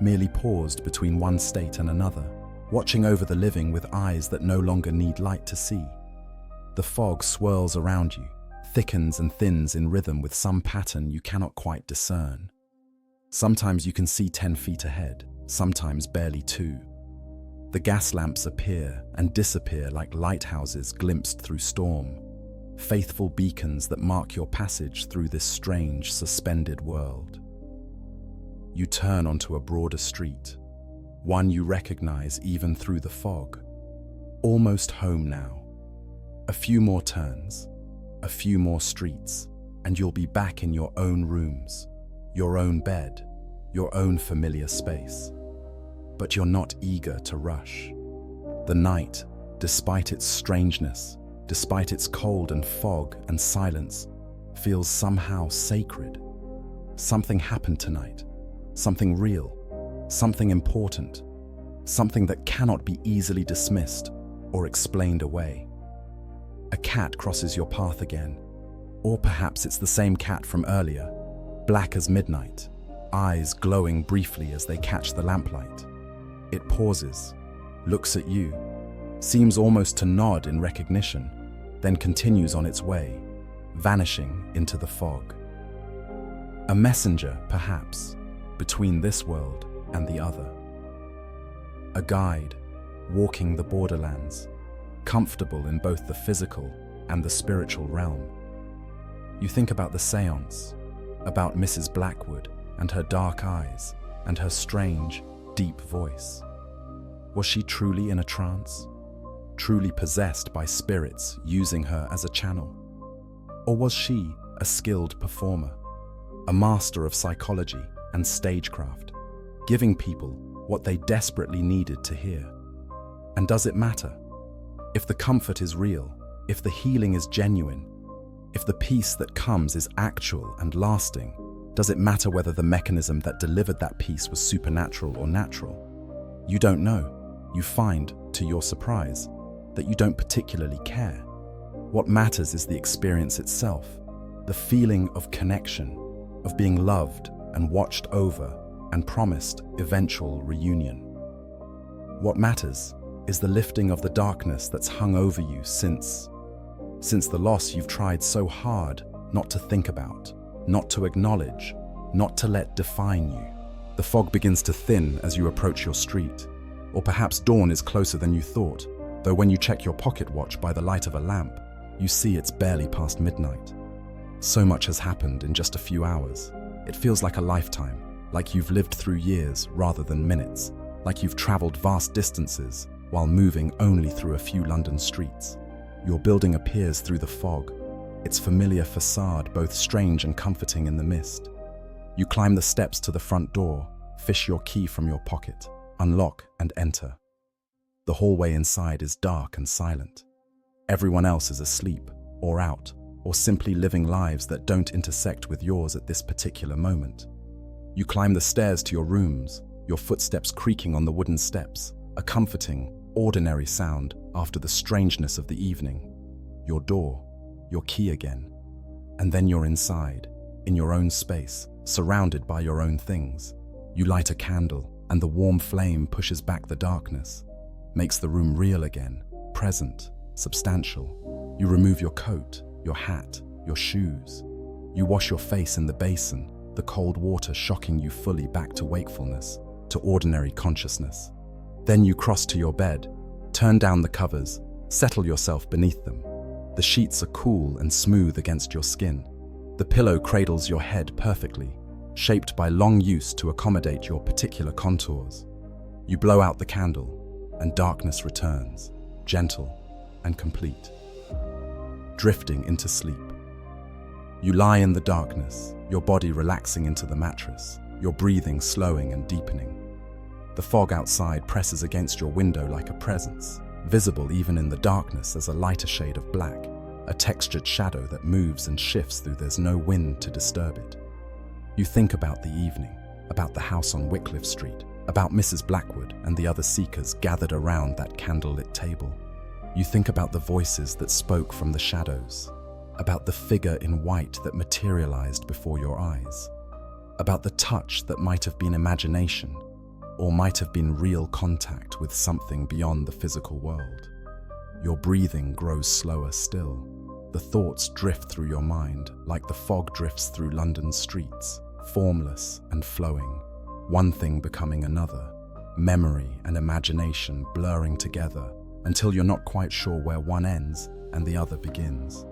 merely paused between one state and another, watching over the living with eyes that no longer need light to see? The fog swirls around you, thickens and thins in rhythm with some pattern you cannot quite discern. Sometimes you can see 10 feet ahead, sometimes barely 2. The gas lamps appear and disappear like lighthouses glimpsed through storm, faithful beacons that mark your passage through this strange, suspended world. You turn onto a broader street, one you recognize even through the fog. Almost home now. A few more turns, a few more streets, and you'll be back in your own rooms, your own bed, your own familiar space. But you're not eager to rush. The night, despite its strangeness, despite its cold and fog and silence, feels somehow sacred. Something happened tonight, something real, something important, something that cannot be easily dismissed or explained away. A cat crosses your path again, or perhaps it's the same cat from earlier, black as midnight, eyes glowing briefly as they catch the lamplight. It pauses, looks at you, seems almost to nod in recognition, then continues on its way, vanishing into the fog. A messenger, perhaps, between this world and the other. A guide, walking the borderlands, comfortable in both the physical and the spiritual realm. You think about the séance, about Mrs. Blackwood and her dark eyes and her strange, deep voice. Was she truly in a trance? Truly possessed by spirits using her as a channel? Or was she a skilled performer, a master of psychology and stagecraft, giving people what they desperately needed to hear? And does it matter? If the comfort is real, if the healing is genuine, if the peace that comes is actual and lasting, does it matter whether the mechanism that delivered that peace was supernatural or natural? You don't know. You find, to your surprise, that you don't particularly care. What matters is the experience itself, the feeling of connection, of being loved and watched over and promised eventual reunion. What matters is the lifting of the darkness that's hung over you since the loss you've tried so hard not to think about, not to acknowledge, not to let define you. The fog begins to thin as you approach your street, or perhaps dawn is closer than you thought, though when you check your pocket watch by the light of a lamp, you see it's barely past midnight. So much has happened in just a few hours. It feels like a lifetime, like you've lived through years rather than minutes, like you've traveled vast distances while moving only through a few London streets. Your building appears through the fog, its familiar facade both strange and comforting in the mist. You climb the steps to the front door, fish your key from your pocket, unlock and enter. The hallway inside is dark and silent. Everyone else is asleep, or out, or simply living lives that don't intersect with yours at this particular moment. You climb the stairs to your rooms, your footsteps creaking on the wooden steps, a comforting, ordinary sound after the strangeness of the evening. Your door, your key again. And then you're inside, in your own space, surrounded by your own things. You light a candle, and the warm flame pushes back the darkness, makes the room real again, present, substantial. You remove your coat, your hat, your shoes. You wash your face in the basin, the cold water shocking you fully back to wakefulness, to ordinary consciousness. Then you cross to your bed, turn down the covers, settle yourself beneath them. The sheets are cool and smooth against your skin. The pillow cradles your head perfectly, shaped by long use to accommodate your particular contours. You blow out the candle, and darkness returns, gentle and complete, drifting into sleep. You lie in the darkness, your body relaxing into the mattress, your breathing slowing and deepening. The fog outside presses against your window like a presence, visible even in the darkness as a lighter shade of black, a textured shadow that moves and shifts through there's no wind to disturb it. You think about the evening, about the house on Wycliffe Street, about Mrs. Blackwood and the other seekers gathered around that candlelit table. You think about the voices that spoke from the shadows, about the figure in white that materialized before your eyes, about the touch that might have been imagination, or might have been real contact with something beyond the physical world. Your breathing grows slower still. The thoughts drift through your mind like the fog drifts through London streets, formless and flowing, one thing becoming another, memory and imagination blurring together until you're not quite sure where one ends and the other begins.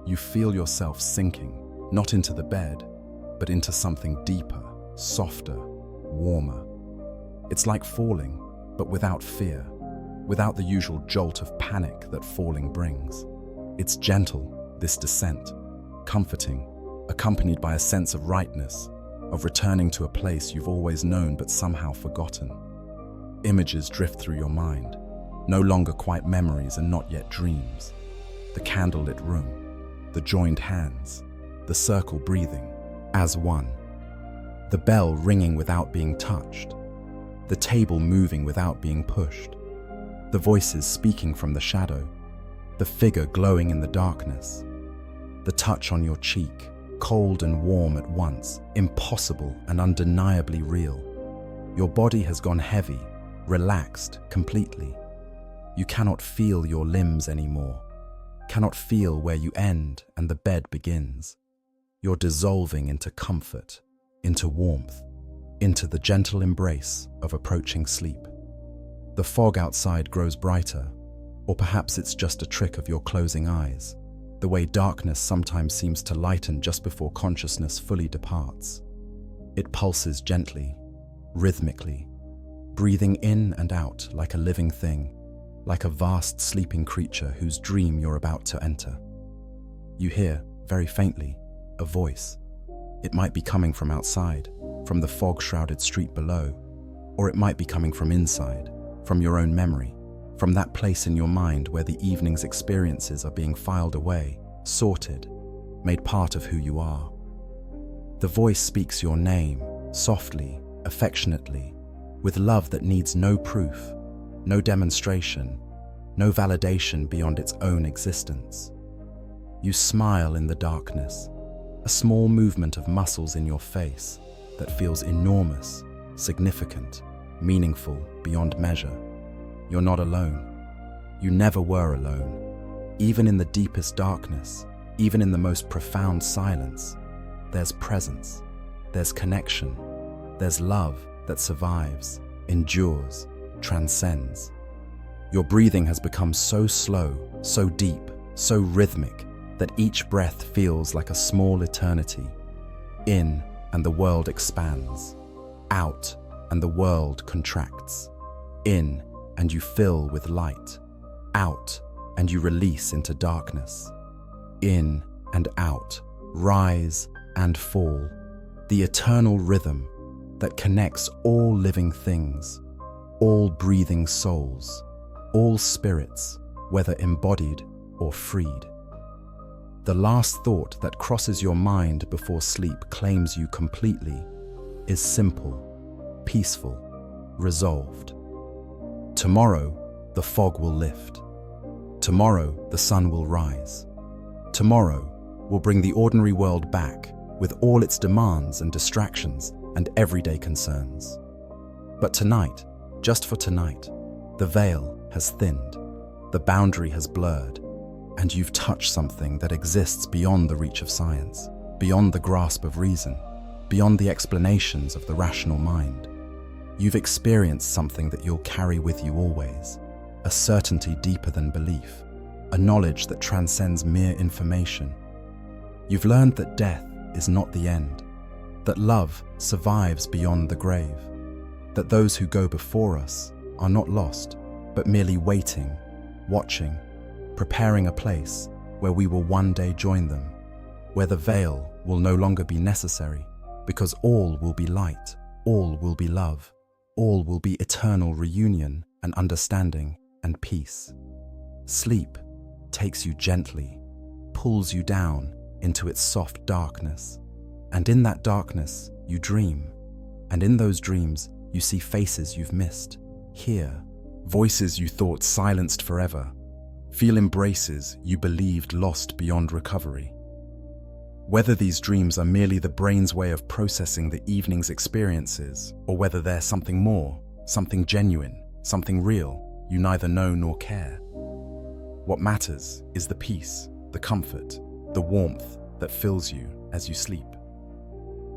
You feel yourself sinking, not into the bed, but into something deeper, softer, warmer. It's like falling, but without fear, without the usual jolt of panic that falling brings. It's gentle, this descent, comforting, accompanied by a sense of rightness, of returning to a place you've always known but somehow forgotten. Images drift through your mind, no longer quite memories and not yet dreams. The candlelit room, the joined hands, the circle breathing, as one. The bell ringing without being touched, the table moving without being pushed, the voices speaking from the shadow, the figure glowing in the darkness, the touch on your cheek, cold and warm at once, impossible and undeniably real. Your body has gone heavy, relaxed completely. You cannot feel your limbs anymore, cannot feel where you end and the bed begins. You're dissolving into comfort, into warmth, into the gentle embrace of approaching sleep. The fog outside grows brighter, or perhaps it's just a trick of your closing eyes, the way darkness sometimes seems to lighten just before consciousness fully departs. It pulses gently, rhythmically, breathing in and out like a living thing, like a vast sleeping creature whose dream you're about to enter. You hear, very faintly, a voice. It might be coming from outside, from the fog-shrouded street below, or it might be coming from inside, from your own memory, from that place in your mind where the evening's experiences are being filed away, sorted, made part of who you are. The voice speaks your name, softly, affectionately, with love that needs no proof, no demonstration, no validation beyond its own existence. You smile in the darkness, a small movement of muscles in your face that feels enormous, significant, meaningful beyond measure. You're not alone. You never were alone. Even in the deepest darkness, even in the most profound silence, there's presence, there's connection, there's love that survives, endures, transcends. Your breathing has become so slow, so deep, so rhythmic, that each breath feels like a small eternity. In, and the world expands. Out, and the world contracts. In, and you fill with light. Out, and you release into darkness. In and out, rise and fall. The eternal rhythm that connects all living things, all breathing souls, all spirits, whether embodied or freed. The last thought that crosses your mind before sleep claims you completely is simple, peaceful, resolved. Tomorrow, the fog will lift. Tomorrow, the sun will rise. Tomorrow will bring the ordinary world back with all its demands and distractions and everyday concerns. But tonight, just for tonight, the veil has thinned, the boundary has blurred, and you've touched something that exists beyond the reach of science, beyond the grasp of reason, beyond the explanations of the rational mind. You've experienced something that you'll carry with you always, a certainty deeper than belief, a knowledge that transcends mere information. You've learned that death is not the end, that love survives beyond the grave, that those who go before us are not lost, but merely waiting, watching, preparing a place where we will one day join them, where the veil will no longer be necessary, because all will be light, all will be love, all will be eternal reunion and understanding and peace. Sleep takes you gently, pulls you down into its soft darkness, and in that darkness you dream, and in those dreams you see faces you've missed, hear voices you thought silenced forever, feel embraces you believed lost beyond recovery. Whether these dreams are merely the brain's way of processing the evening's experiences, or whether they're something more, something genuine, something real, you neither know nor care. What matters is the peace, the comfort, the warmth that fills you as you sleep.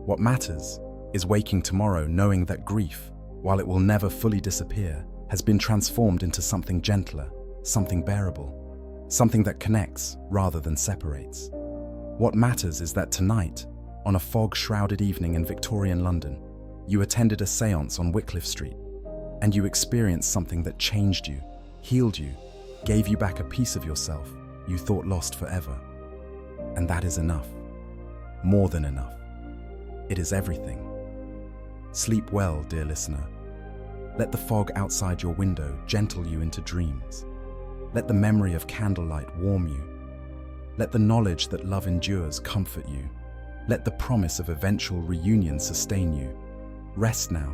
What matters is waking tomorrow knowing that grief, while it will never fully disappear, has been transformed into something gentler, something bearable, something that connects rather than separates. What matters is that tonight, on a fog-shrouded evening in Victorian London, you attended a séance on Wycliffe Street, and you experienced something that changed you, healed you, gave you back a piece of yourself you thought lost forever. And that is enough. More than enough. It is everything. Sleep well, dear listener. Let the fog outside your window gentle you into dreams. Let the memory of candlelight warm you. Let the knowledge that love endures comfort you. Let the promise of eventual reunion sustain you. Rest now.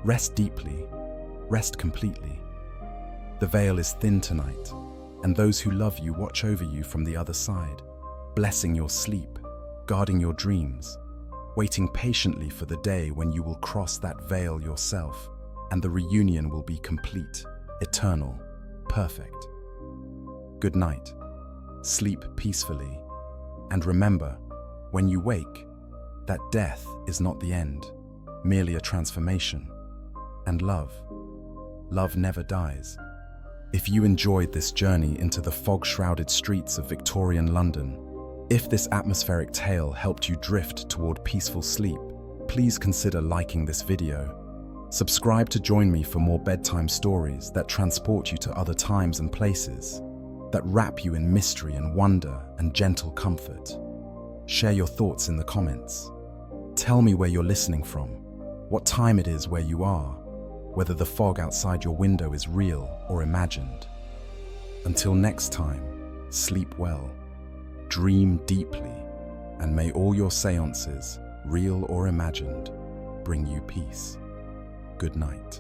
Rest deeply. Rest completely. The veil is thin tonight, and those who love you watch over you from the other side, blessing your sleep, guarding your dreams, waiting patiently for the day when you will cross that veil yourself, and the reunion will be complete, eternal, perfect. Good night. Sleep peacefully, and remember, when you wake, that death is not the end, merely a transformation. And love never dies. If you enjoyed this journey into the fog-shrouded streets of Victorian London, if this atmospheric tale helped you drift toward peaceful sleep, please consider liking this video, Subscribe to join me for more bedtime stories that transport you to other times and places, that wrap you in mystery and wonder and gentle comfort. Share your thoughts in the comments. Tell me where you're listening from, what time it is where you are, whether the fog outside your window is real or imagined. Until next time, sleep well, dream deeply, and may all your séances, real or imagined, bring you peace. Good night.